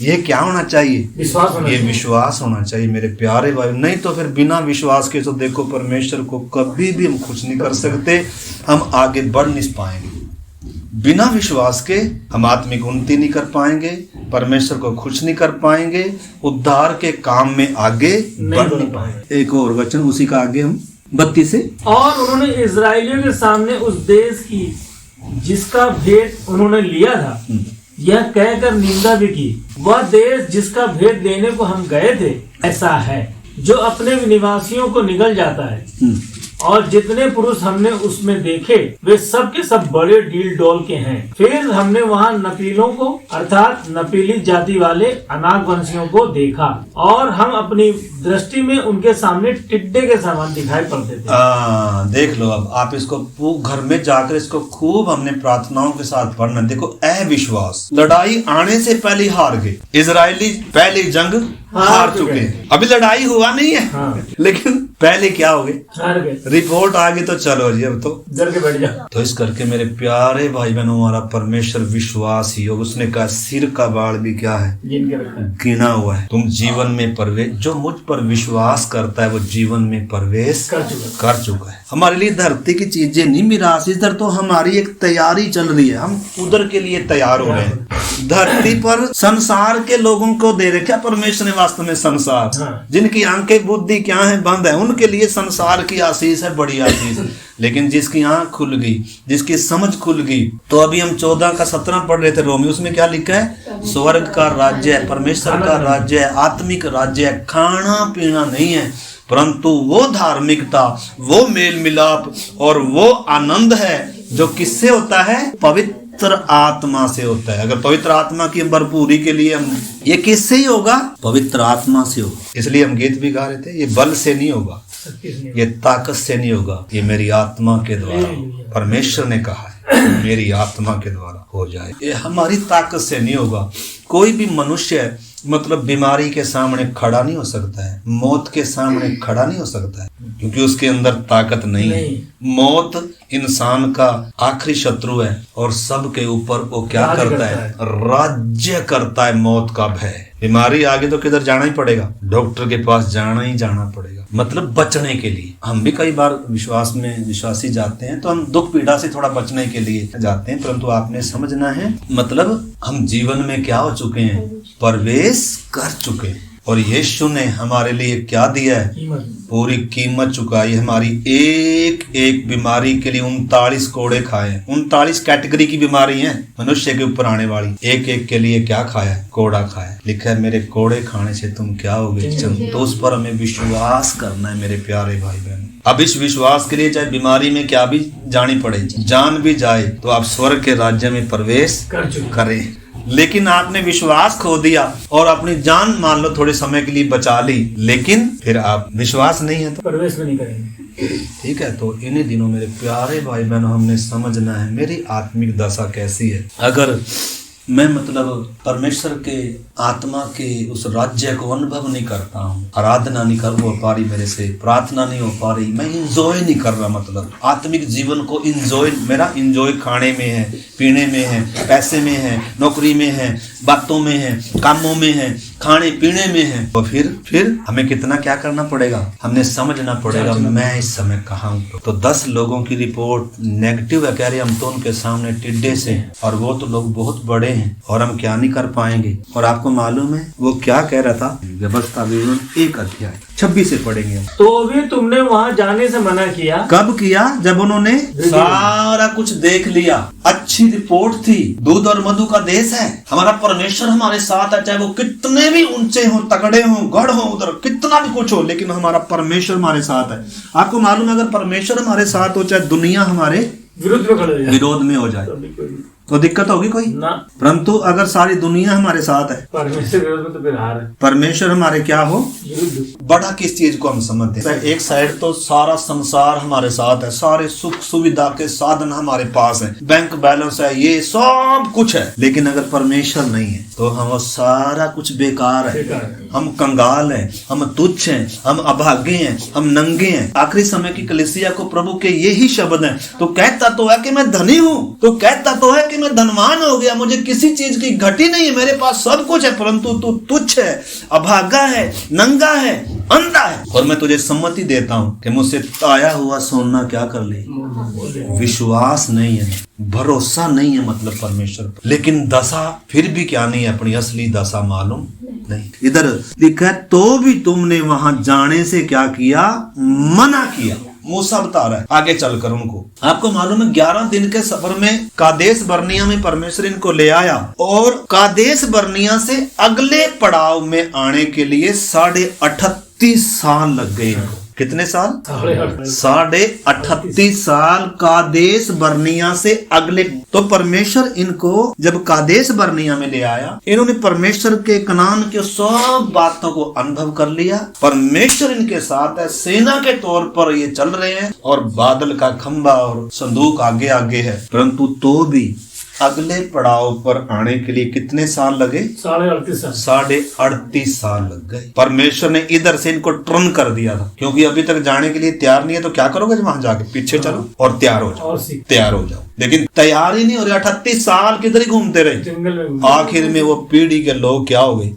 ये क्या होना चाहिए? विश्वास होना चाहिए। विश्वास होना चाहिए मेरे प्यारे भाई। नहीं तो फिर बिना विश्वास के तो देखो परमेश्वर को कभी भी हम खुश नहीं कर सकते, हम आगे बढ़ नहीं पाएंगे। बिना विश्वास के हम आत्मिक उन्नति नहीं कर पाएंगे, परमेश्वर को खुश नहीं कर पाएंगे, उद्धार के काम में आगे बढ़ नहीं पाएंगे। एक और वचन उसी का आगे हम 32 से। और उन्होंने इजरायलियों के सामने उस देश की जिसका भेद उन्होंने लिया था यह कहकर निंदा भी की, वह देश जिसका भेद देने को हम गए थे ऐसा है जो अपने निवासियों को निगल जाता है, और जितने पुरुष हमने उसमें देखे वे सब के सब बड़े डील डोल के हैं। फिर हमने वहाँ नपीलों को अर्थात नपीली जाति वाले अनाक वंशियों को देखा, और हम अपनी दृष्टि में उनके सामने टिड्डे के समान दिखाई पड़ते थे। देख लो, अब आप इसको घर में जाकर इसको खूब हमने प्रार्थनाओं के साथ पढ़ना। देखो अविश्वास, लड़ाई आने से पहले हार गए इजरायली, पहली जंग हार चुके हैं। अभी लड़ाई हुआ नहीं है लेकिन पहले क्या हो गए? हार गए। रिपोर्ट आ गई तो चलो जी अब तो डर के बैठ जाओ। तो इस करके मेरे प्यारे भाई बहनों हमारा परमेश्वर विश्वास ही हो। उसने कहा सिर का बाल भी क्या है? गिना हुआ है। तुम जीवन में प्रवेश, जो मुझ पर विश्वास करता है वो जीवन में प्रवेश कर चुका है। हमारे लिए धरती की चीजें नहीं मिरास, इधर तो हमारी एक तैयारी चल रही है, हम उधर के लिए तैयार हो रहे हैं। धरती पर संसार के लोगों को दे रखे परमेश्वर ने वास्तव में संसार, जिनकी आंखें बुद्धि क्या है बंद है, उनके लिए संसार की आशीष है, बड़ी आशीष। लेकिन जिसकी आंख खुल गई, जिसकी समझ खुल गई, तो अभी हम 14 का 17 पढ़ रहे थे रोमी, उसमें क्या लिखा है? स्वर्ग का राज्य है, परमेश्वर का राज्य है, आत्मिक राज्य है, खाना पीना नहीं है, परंतु वो धार्मिकता, वो मेल मिलाप और वो आनंद है जो किससे होता है? पवित्र आत्मा से होता है। अगर पवित्र आत्मा की भरपूरी के लिए हम, ये किससे ही होगा? पवित्र आत्मा से होगा। इसलिए हम गीत भी गा रहे थे, ये बल से नहीं होगा, ये ताकत से नहीं होगा, ये मेरी आत्मा के द्वारा। परमेश्वर ने कहा है मेरी आत्मा के द्वारा हो जाए, ये हमारी ताकत से नहीं होगा। कोई भी मनुष्य मतलब बीमारी के सामने खड़ा नहीं हो सकता है, मौत के सामने खड़ा नहीं हो सकता है, क्योंकि उसके अंदर ताकत नहीं है। मौत इंसान का आखिरी शत्रु है और सबके ऊपर वो क्या करता है, राज्य करता है मौत का भय। बीमारी आगे तो किधर जाना ही पड़ेगा, डॉक्टर के पास जाना ही जाना पड़ेगा, मतलब बचने के लिए। हम भी कई बार विश्वासी जाते हैं तो हम दुख पीड़ा से थोड़ा बचने के लिए जाते हैं, परंतु आपने समझना है मतलब हम जीवन में क्या हो चुके हैं, प्रवेश कर चुके हैं। और यीशु ने हमारे लिए क्या दिया है, पूरी कीमत चुकाई। हमारी एक एक बीमारी के लिए 39 कोड़े खाए। 39 कैटेगरी की बीमारी है मनुष्य के ऊपर आने वाली, एक एक के लिए क्या खाया, कोड़ा खाया। लिखा है मेरे कोड़े खाने से तुम क्या होगे, तो उस पर हमें विश्वास करना है मेरे प्यारे भाई बहन। अब इस विश्वास के लिए चाहे बीमारी में क्या भी जानी पड़े, जान भी जाए, तो आप स्वर्ग के राज्य में प्रवेश करें। लेकिन आपने विश्वास खो दिया और अपनी जान मान लो थोड़े समय के लिए बचा ली, लेकिन फिर आप विश्वास नहीं है तो प्रवेश नहीं करेंगे। ठीक है, तो इन्हीं दिनों मेरे प्यारे भाई बहनों हमने समझना है मेरी आत्मिक दशा कैसी है। अगर मैं मतलब परमेश्वर के आत्मा के उस राज्य को अनुभव नहीं करता हूँ, आराधना नहीं कर हो पा रही मेरे से, प्रार्थना नहीं हो पा रही, मैं इंजॉय नहीं कर रहा, मतलब आत्मिक जीवन को इंजॉय, मेरा इंजॉय खाने में है, पीने में है, पैसे में है, नौकरी में है, बातों में है, कामों में है, खाने पीने में है, तो फिर हमें कितना क्या करना पड़ेगा, हमने समझना पड़ेगा मैं इस समय कहाँ हूँ। तो 10 लोगों की रिपोर्ट नेगेटिव है, कह रहे हम तो उनके सामने टिड्डे से, और वो तो लोग बहुत बड़े हैं और हम क्या नहीं कर पाएंगे। और आपको मालूम है वो क्या कह रहा था, व्यवस्था विवरण 1 अध्याय 26 से पढ़ेंगे। तो भी तुमने वहाँ जाने से मना किया। कब किया, जब उन्होंने सारा कुछ देख लिया, अच्छी रिपोर्ट थी, दूध और मधु का देश है, हमारा परमेश्वर हमारे साथ है, चाहे वो कितने भी ऊंचे हो, तगड़े हो, गढ़ हो, उधर कितना भी कुछ हो, लेकिन हमारा परमेश्वर हमारे साथ है। आपको मालूम है अगर परमेश्वर हमारे साथ हो, चाहे दुनिया हमारे विरोध में हो जाए तो दिक्कत होगी कोई ना, परंतु अगर सारी दुनिया हमारे साथ है, परमेश्वर विरोध में तो फिर हार है। परमेश्वर हमारे क्या हो, बड़ा किस चीज को हम समझते हैं। एक साइड तो सारा संसार हमारे साथ है, सारे सुख सुविधा के साधन हमारे पास है, बैंक बैलेंस है, ये सब कुछ है, लेकिन अगर परमेश्वर नहीं है तो हम सारा कुछ बेकार है, हम कंगाल हैं, हम तुच्छ हैं, हम अभागे हैं, हम नंगे हैं। आखिरी समय की कलीसिया को प्रभु के यही शब्द हैं, तो कहता तो है कि मैं धनी हूँ, तो कहता तो है कि मैं धनवान हो गया, मुझे किसी चीज की घटी नहीं है, मेरे पास सब कुछ है, परंतु तू तुच्छ है, अभागा है, नंगा है, अंधा है, और मैं तुझे सम्मति देता हूँ कि मुझसे ताया हुआ सोना क्या कर ले। विश्वास नहीं है, भरोसा नहीं है मतलब परमेश्वर पर, लेकिन दशा फिर भी क्या नहीं है, अपनी असली दशा मालूम नहीं। इधर लिखा है तो भी तुमने वहां जाने से क्या किया, मना किया। मूसा बता रहा है आगे चलकर उनको। आपको मालूम है 11 दिन के सफर में कादेश बर्निया में परमेश्वर इनको ले आया, और कादेश बर्निया से अगले पड़ाव में आने के लिए 38.5 साल लग गए इनको। कितने साल, 38.5 साल कादेश बर्निया से अगले। तो परमेश्वर इनको जब कादेश बर्निया में ले आया, इन्होंने परमेश्वर के कनान के सब बातों को अनुभव कर लिया। परमेश्वर इनके साथ है, सेना के तौर पर ये चल रहे हैं, और बादल का खंबा और संदूक आगे आगे है, परंतु तो भी अगले पड़ाव पर आने के लिए कितने साल लगे, 38.5 साल लग गए। परमेश्वर ने इधर से इनको टर्न कर दिया था, क्योंकि अभी तक जाने के लिए तैयार नहीं है, तो क्या करोगे वहां जाके, पीछे चलो और तैयार हो जाओ, तैयार हो जाओ। लेकिन तैयार ही नहीं हो रहे, 38 साल किधर ही घूमते रहे, आखिर में वो पीढ़ी के लोग क्या हो गए,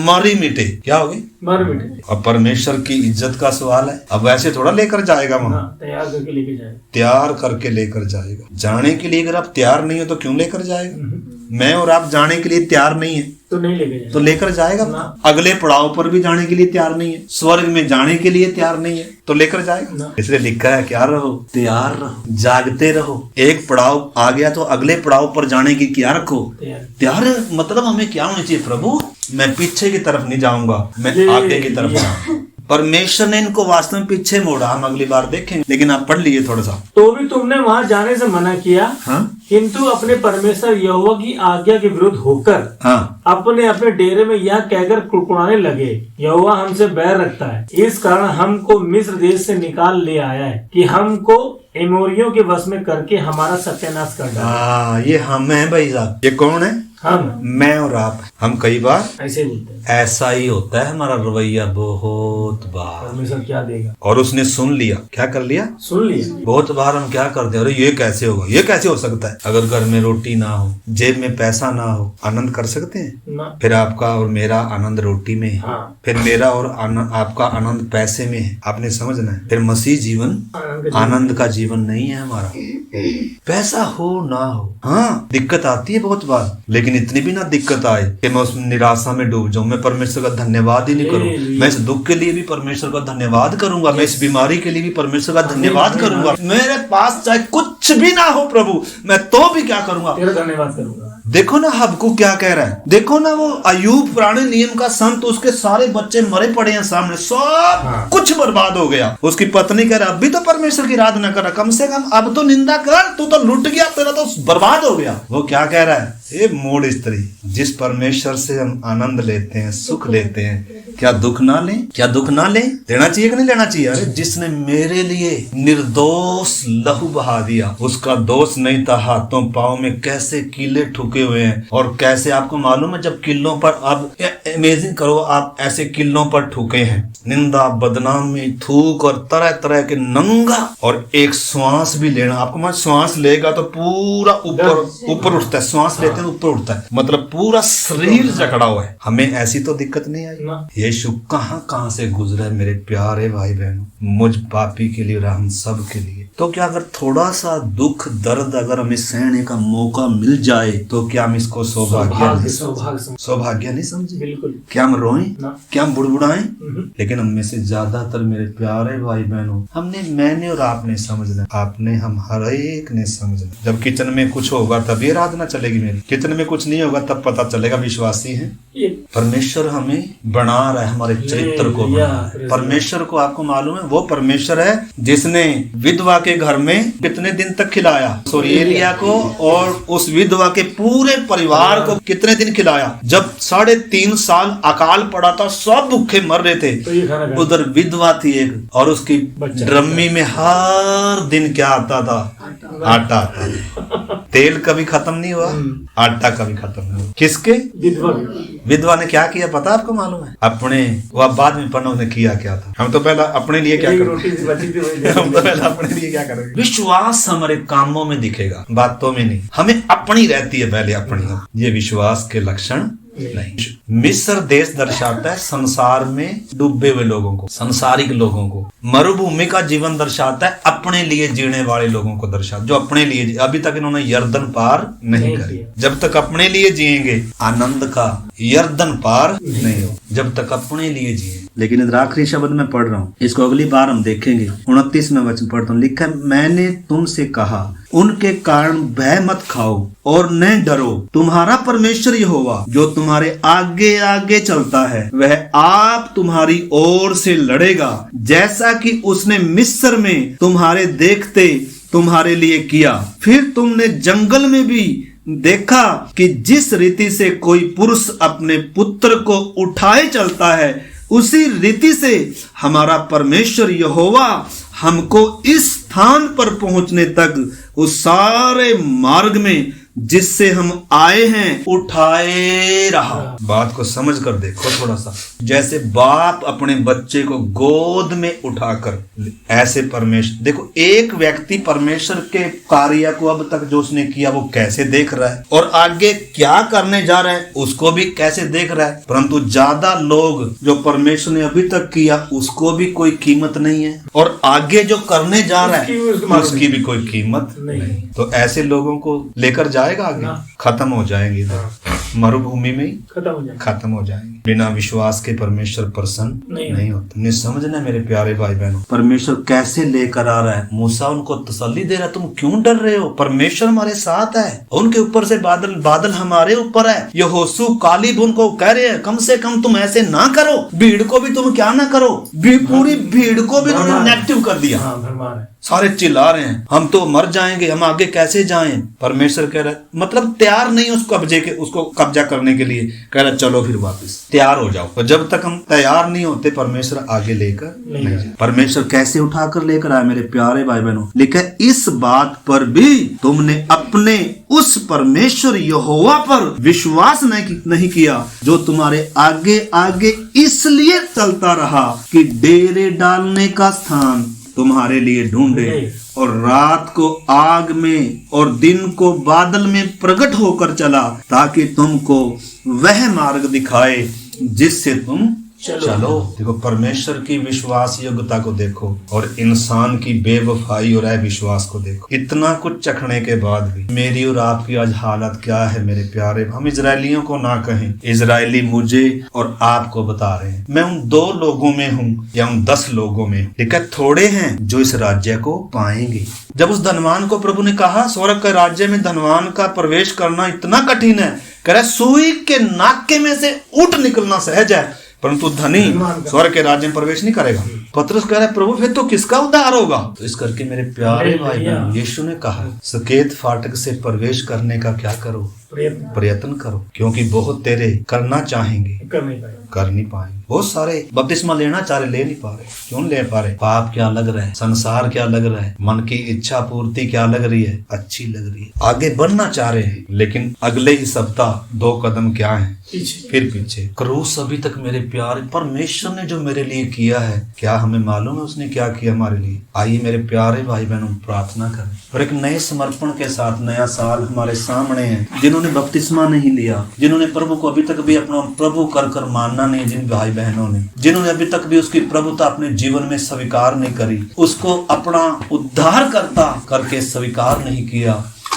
मरी मिटे, क्या हो गए, मर मिटे। अब परमेश्वर की इज्जत का सवाल है, अब वैसे थोड़ा लेकर जाएगा वहां, तैयार करके लेके जाएगा, तैयार करके लेकर जाएगा। जाने के लिए अगर आप तैयार नहीं हो तो क्यों लेकर जाएगा। मैं और आप जाने के लिए तैयार नहीं है तो नहीं लेके जाएगा, तो लेकर जाएगा ना। अगले पड़ाव पर भी जाने के लिए तैयार नहीं है, स्वर्ग में जाने के लिए तैयार नहीं है, तो लेकर जाएगा। इसलिए लिखा है क्या रहो, तैयार रहो, जागते रहो। एक पड़ाव आ गया तो अगले पड़ाव पर जाने की क्या रखो, तैयार। मतलब हमें क्या होना चाहिए, प्रभु मैं पीछे की तरफ नहीं जाऊंगा, मैं आगे की तरफ जाऊंगा। परमेश्वर ने इनको वास्तव में पीछे मोड़ा, हम अगली बार देखेंगे, लेकिन आप पढ़ लीजिए थोड़ा सा। तो भी तुमने वहां जाने से मना किया, हाँ? किंतु अपने परमेश्वर यहोवा की आज्ञा के विरुद्ध होकर अपने अपने डेरे में यह कहकर कुड़कुड़ाने लगे, यहोवा हमसे बैर रखता है, इस कारण हमको मिस्र देश से निकाल ले आया है कि हमको एमोरियों के वश में करके हमारा सत्यानाश कर डाले। ये हम है भाई साहब। ये कौन है, मैं और आप, हम कई बार ऐसे बोलते हैं। ऐसा ही होता है हमारा रवैया बहुत बार। परमेश्वर क्या देगा? और उसने सुन लिया, क्या कर लिया? सुन लिया। बहुत बार हम क्या करते हैं, अरे ये कैसे होगा, ये कैसे हो सकता है? अगर घर में रोटी ना हो, जेब में पैसा ना हो, आनंद कर सकते हैं? ना। फिर आपका और मेरा आनंद रोटी में है। हाँ। फिर मेरा और आपका आनंद पैसे में है। आपने समझना है। फिर मसीह जीवन आनंद का जीवन नहीं है हमारा। पैसा हो ना हो, हाँ दिक्कत आती है बहुत बार, लेकिन इतनी भी ना दिक्कत आए कि मैं उस निराशा में डूब जाऊं। मैं परमेश्वर का धन्यवाद ही नहीं करूं। मैं इस दुख के लिए भी परमेश्वर का धन्यवाद करूंगा। मैं इस बीमारी के लिए भी परमेश्वर का धन्यवाद करूंगा। मेरे पास चाहे कुछ भी ना हो प्रभु, मैं तो भी क्या करूंगा? तेरा धन्यवाद करूंगा। देखो ना हबक्कूक क्या कह रहा है। देखो ना वो अय्यूब पुराने नियम का संत, उसके सारे बच्चे मरे पड़े हैं सामने, सब कुछ बर्बाद हो गया। उसकी पत्नी कह रहा अब भी तो परमेश्वर की आराधना कर, कम से कम अब तो निंदा कर, तू तो लुट गया, तेरा तो बर्बाद हो गया। वो क्या कह रहा है, ये मूढ़ स्त्री, जिस परमेश्वर से हम आनंद लेते हैं, सुख लेते हैं, क्या दुख ना लें? क्या दुख ना लें? लेना चाहिए कि नहीं लेना चाहिए? अरे जिसने मेरे लिए निर्दोष लहू बहा दिया, उसका दोष नहीं था। हाथों पाँव में कैसे कीले ठुके हुए हैं, और कैसे आपको मालूम है, जब किलों पर आप इमेजिन करो, आप ऐसे किलों पर ठुके हैं, निंदा बदनामी थूक और तरह तरह के नंगा, और एक श्वास भी लेना, आपको मतलब श्वास लेगा तो पूरा ऊपर उठता है, श्वास लेते हैं ऊपर उठता है, मतलब पूरा शरीर जकड़ा हुआ है। हमें ऐसी तो दिक्कत नहीं आई। यीशु कहाँ से गुजरा है मेरे प्यारे भाई बहनों, मुझ पापी के लिए और हम सब के लिए। तो क्या अगर थोड़ा सा दुख दर्द अगर हमें सहने का मौका मिल जाए, तो क्या हम इसको सौभाग्य नहीं समझे? बिल्कुल। क्या हम रोएं? क्या हम बुड़बुड़ाएं? लेकिन हम में से ज्यादातर मेरे प्यारे भाई बहनों, मैंने और आपने समझना, आपने हम हर एक ने समझना। जब किचन में कुछ होगा तभी आराधना चलेगी मेरी, किचन में कुछ नहीं होगा तब पता चलेगा विश्वासी है। परमेश्वर हमें बना रहा है, हमारे चरित्र को बना रहा है। परमेश्वर को आपको मालूम है, वो परमेश्वर है जिसने विधवा के घर में कितने दिन तक खिलाया, एलिया को और उस विधवा के पूरे परिवार को कितने दिन खिलाया। जब 3.5 साल अकाल पड़ा था, सब भूखे मर रहे थे, तो उधर विधवा थी एक, और उसकी ड्रम्मी में हर दिन क्या आता था? आटा आता था। तेल कभी खत्म नहीं हुआ, आटा कभी खत्म नहीं हुआ। किसके? विधवा ने क्या किया पता आपको मालूम है? अपने, वो बाद में पढ़ना उसने किया क्या था। हम तो पहले अपने लिए क्या करेंगे? हम तो पहले अपने लिए क्या करेंगे? विश्वास हमारे कामों में दिखेगा, बातों में नहीं। हमें अपनी रहती है पहले अपनी। ये विश्वास के लक्षण नहीं। मिस्र देश दर्शाता है संसार में डूबे हुए लोगों को, संसारिक लोगों को। मरुभूमि का जीवन दर्शाता है अपने लिए जीने वाले लोगों को दर्शाता, जो अपने लिए, अभी तक इन्होंने यर्दन पार नहीं करी। जब तक अपने लिए जिएंगे आनंद का यर्दन पार नहीं हो, जब तक अपने लिए जिए। लेकिन इधर आखिरी शब्द में पढ़ रहा हूँ, इसको अगली बार हम देखेंगे। 29 में वचन पढ़ता हूँ, लिखा है, मैंने तुमसे कहा उनके कारण भय मत खाओ और न डरो। तुम्हारा परमेश्वर यहोवा जो तुम्हारे आगे आगे चलता है, वह आप तुम्हारी ओर से लड़ेगा, जैसा कि उसने मिस्र में तुम्हारे देखते तुम्हारे लिए किया। फिर तुमने जंगल में भी देखा कि जिस रीति से कोई पुरुष अपने पुत्र को उठाए चलता है, उसी रीति से हमारा परमेश्वर यहोवा हमको इस स्थान पर पहुंचने तक उस सारे मार्ग में जिससे हम आए हैं उठाए रहा। बात को समझ कर देखो थोड़ा सा। जैसे बाप अपने बच्चे को गोद में उठाकर, ऐसे परमेश्वर, देखो एक व्यक्ति परमेश्वर के कार्य को अब तक जो उसने किया वो कैसे देख रहा है, और आगे क्या करने जा रहा है उसको भी कैसे देख रहा है। परंतु ज्यादा लोग जो परमेश्वर ने अभी तक किया उसको भी कोई कीमत नहीं है, और आगे जो करने जा रहा है उसकी भी कोई कीमत नहीं। तो ऐसे लोगों को लेकर जाएगा आगे, खत्म हो जाएंगे, मरुभूमि में खत्म हो जाएंगे। बिना विश्वास के परमेश्वर प्रसन्न नहीं होता। नहीं समझना मेरे प्यारे भाई बहनों, परमेश्वर कैसे लेकर आ रहा है। मूसा उनको तसल्ली दे रहा है, तुम क्यों डर रहे हो, परमेश्वर हमारे साथ है। उनके ऊपर से बादल हमारे ऊपर है। यहोशू कालीब उनको कह रहे हैं, कम से कम तुम ऐसे ना करो, भीड़ को भी तुम क्या ना करो, पूरी भीड़ को भी उन्होंने नेगेटिव कर दिया। सारे चिल्ला रहे हैं, हम तो मर जाएंगे, हम आगे कैसे जाएं। परमेश्वर कह रहा है, मतलब तैयार नहीं उसको कब्जा करने के लिए, कह रहा चलो फिर वापस तैयार हो जाओ। और जब तक हम तैयार नहीं होते परमेश्वर आगे लेकर नहीं जाए। परमेश्वर कैसे उठाकर लेकर आए मेरे प्यारे भाई बहनों, लिखा है इस बात पर भी तुमने अपने उस परमेश्वर यहोवा पर विश्वास नहीं किया जो तुम्हारे आगे आगे इसलिए चलता रहा कि डेरे डालने का स्थान तुम्हारे लिए ढूंढे और रात को आग में और दिन को बादल में प्रकट होकर चला, ताकि तुमको वह मार्ग दिखाए जिससे तुम चलो। देखो परमेश्वर की विश्वास योग्यता को देखो और इंसान की बेवफाई और अविश्वास को देखो। इतना कुछ चखने के बाद भी मेरी और आपकी आज हालत क्या है मेरे प्यारे। हम इजरायलियों को ना कहें, इजरायली मुझे और आपको बता रहे हैं। मैं उन 2 लोगों में हूँ या उन 10 लोगों में, ठीक है, थोड़े हैं जो इस राज्य को पाएंगे। जब उस धनवान को प्रभु ने कहा स्वर्ग के राज्य में धनवान का प्रवेश करना इतना कठिन है, कह रहा सुई के नाके में से ऊँट निकलना सहज है, परंतु धनी स्वर्ग के राज्य में प्रवेश नहीं करेगा। पतरस कह रहा है प्रभु फिर तो किसका उद्धार होगा। तो इस करके मेरे प्यारे भाई बहन, यीशु ने कहा सकेत फाटक से प्रवेश करने का क्या करो, प्रयत्न करो, क्योंकि बहुत तेरे करना चाहेंगे कर नहीं पाएंगे। बहुत सारे बपतिस्मा लेना चाह रहे, ले नहीं पा रहे। क्यों ले पा रहे? पाप क्या लग रहा है, संसार क्या लग रहा है, मन की इच्छा पूर्ति क्या लग रही है, अच्छी लग रही है। आगे बढ़ना चाह रहे हैं लेकिन अगले ही सप्ताह 2 कदम क्या है फिर पीछे। क्रूस अभी तक मेरे प्यारे परमेश्वर ने जो मेरे लिए किया है, क्या हमें मालूम है उसने क्या किया हमारे लिए। आइए मेरे प्यारे भाई बहनों प्रार्थना करें और एक नए समर्पण के साथ नया साल हमारे सामने है। जिन्होंने बपतिस्मा नहीं लिया, जिन्होंने प्रभु को अभी तक भी अपना प्रभु कर मानना नहीं, जिन भाई बहनों ने जिन्होंने अभी तक भी उसकी प्रभुता अपने जीवन में स्वीकार नहीं करी, उसको अपना उद्धार करता करके स्वीकार नहीं किया,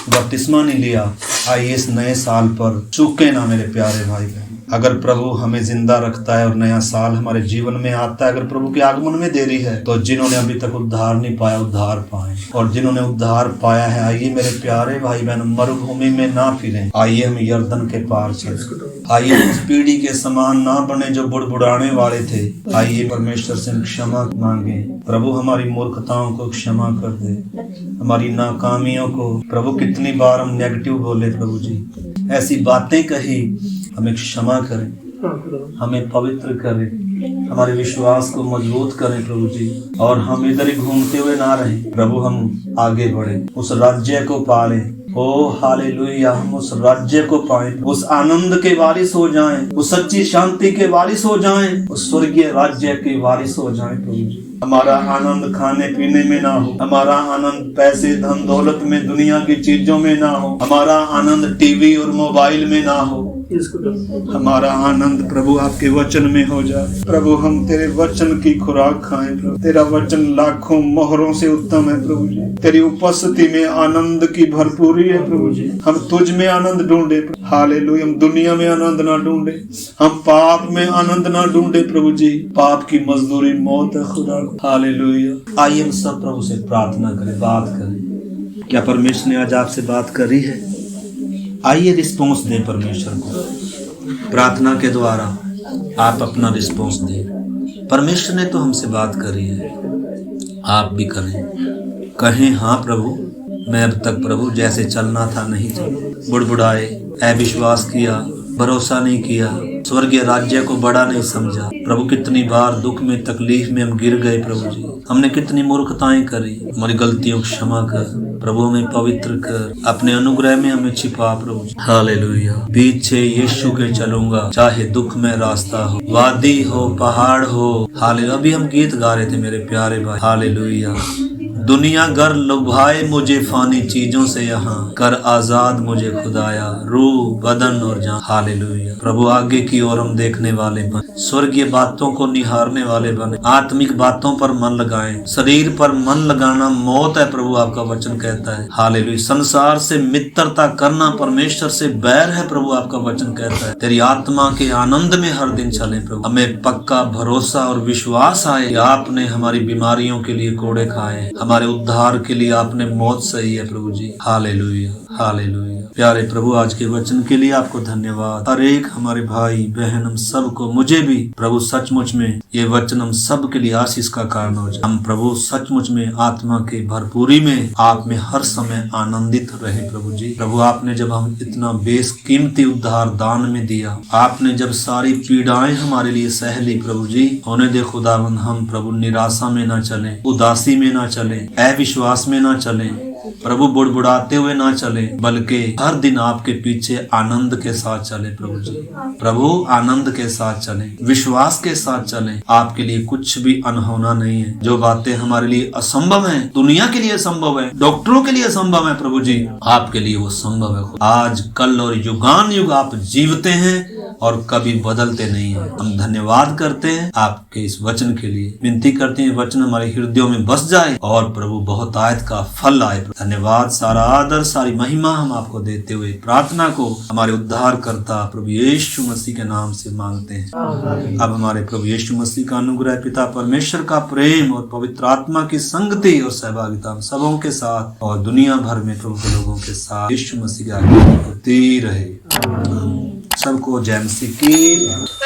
बपतिस्मा नहीं लिया, आइए इस नए साल पर चूके ना मेरे प्यारे भाई बहन। अगर प्रभु हमें जिंदा रखता है और नया साल हमारे जीवन में आता है, अगर प्रभु के आगमन में देरी है, तो जिन्होंने अभी तक उद्धार नहीं पाया उद्धार पाएं, और जिन्होंने उद्धार पाया है आइए मेरे प्यारे भाई बहन मरुभूमि में ना फिरें, आइए हम यर्दन के पार चलें। आइए उस पीढ़ी के समान ना बने जो बुड़बुड़ाने वाले थे। आइए परमेश्वर से क्षमा मांगे, प्रभु हमारी मूर्खताओं को क्षमा कर दे, हमारी नाकामियों को। प्रभु कितनी बार हम नेगेटिव बोले प्रभु जी, ऐसी बातें कही, हमें क्षमा करें, हमें पवित्र करें, हमारे विश्वास को मजबूत करें प्रभु जी, और हम इधर ही घूमते हुए ना रहें प्रभु, हम आगे बढ़े, उस राज्य को पालें। ओ हालेलुया, हम उस राज्य को पाएं, उस आनंद के वारिस हो जाएं, उस सच्ची शांति के वारिस हो जाएं, उस स्वर्गीय राज्य के वारिस हो जाएं प्रभु जी। हमारा आनंद खाने पीने में ना हो, हमारा आनंद पैसे धन दौलत में दुनिया की चीजों में ना हो, हमारा आनंद टीवी और मोबाइल में ना हो, हमारा आनंद प्रभु आपके वचन में हो जाए। प्रभु हम तेरे वचन की खुराक खाएं प्रभु, तेरा वचन लाखों मोहरों से उत्तम है प्रभु जी, तेरी उपस्थिति में आनंद की भरपूरी है प्रभु जी। हम तुझ में आनंद ढूंढे, हालेलुया, हम दुनिया में आनंद ना ढूंढे, हम पाप में आनंद ना ढूंढे प्रभु जी, पाप की मजदूरी मौत है खुदा, हालेलुया। आइए हम सब प्रभु से प्रार्थना करें, बात करें। क्या परमेश्वर ने आज आपसे बात करी है? आइए रिस्पॉन्स दें परमेश्वर को, प्रार्थना के द्वारा आप अपना रिस्पॉन्स दें। परमेश्वर ने तो हमसे बात करी है, आप भी करें, कहें हाँ प्रभु मैं अब तक प्रभु जैसे चलना था नहीं चला, बुड़बुड़ाए, अविश्वास किया, भरोसा नहीं किया, स्वर्गीय राज्य को बड़ा नहीं समझा प्रभु। कितनी बार दुख में तकलीफ में हम गिर गए प्रभु जी, हमने कितनी मूर्खताएं करी, हमारी गलतियों को क्षमा कर प्रभु, हमें पवित्र कर, अपने अनुग्रह में हमें छिपा प्रभु जी। हालेलुया। पीछे यीशु के चलूंगा, चाहे दुख में रास्ता हो, वादी हो, पहाड़ हो, हालेलुया। अभी हम गीत गा रहे थे मेरे प्यारे भाई, हालेलुया। दुनिया गर लुभाए मुझे फानी चीजों से, यहाँ कर आजाद मुझे खुदाया, रूह बदन और जान। हालेलुया। प्रभु आगे की ओर हम देखने वाले बने, स्वर्गीय बातों को निहारने वाले बने, आत्मिक बातों पर मन लगाएं। शरीर पर मन लगाना मौत है प्रभु, आपका वचन कहता है। हालेलुया। संसार से मित्रता करना परमेश्वर से बैर है प्रभु, आपका वचन कहता है। तेरी आत्मा के आनंद में हर दिन चले प्रभु। हमें पक्का भरोसा और विश्वास आए कि आपने हमारी बीमारियों के लिए कोड़े खाए, हमारे उद्धार के लिए आपने मौत सही है प्रभु जी। Hallelujah, hallelujah. प्यारे प्रभु, आज के वचन के लिए आपको धन्यवाद। हर एक हमारे भाई बहन, हम सबको, मुझे भी प्रभु, सचमुच में ये वचन हम सब के लिए आशीष का कारण हो जाए। हम प्रभु सचमुच में आत्मा के भरपूरी में आप में हर समय आनंदित रहे प्रभु जी। प्रभु, आपने जब हम इतना बेशकीमती उद्धार दान में दिया, आपने जब सारी पीड़ाएं हमारे लिए सह ली प्रभु जी, होने दे खुदावंद हम प्रभु निराशा में ना चले, उदासी में ना चले, अविश्वास में ना चले प्रभु, बुड़बुड़ाते हुए ना चले, बल्कि हर दिन आपके पीछे आनंद के साथ चले प्रभु जी। प्रभु, आनंद के साथ चले, विश्वास के साथ चले। आपके लिए कुछ भी अनहोना नहीं है। जो बातें हमारे लिए असंभव हैं, दुनिया के लिए संभव है, डॉक्टरों के लिए संभव है प्रभु जी, आपके लिए वो संभव है। आज, कल और युगान युग आप जीवते हैं और कभी बदलते नहीं है। हम धन्यवाद करते हैं आपके इस वचन के लिए। विनती करते हैं वचन हमारे हृदयों में बस जाए और प्रभु बहुत आयत का फल आए। धन्यवाद, सारा आदर, सारी महिमा हम आपको देते हुए प्रार्थना को हमारे उद्धार करता प्रभु यीशु मसीह के नाम से मांगते हैं। अब हमारे प्रभु यीशु मसीह का अनुग्रह, पिता परमेश्वर का प्रेम और पवित्र आत्मा की संगति और सहभागिता हम सबों के साथ और दुनिया भर में प्रभु के लोगों के साथ यीशु मसीह की आज्ञा होती रहे। सबको जय मसीह की।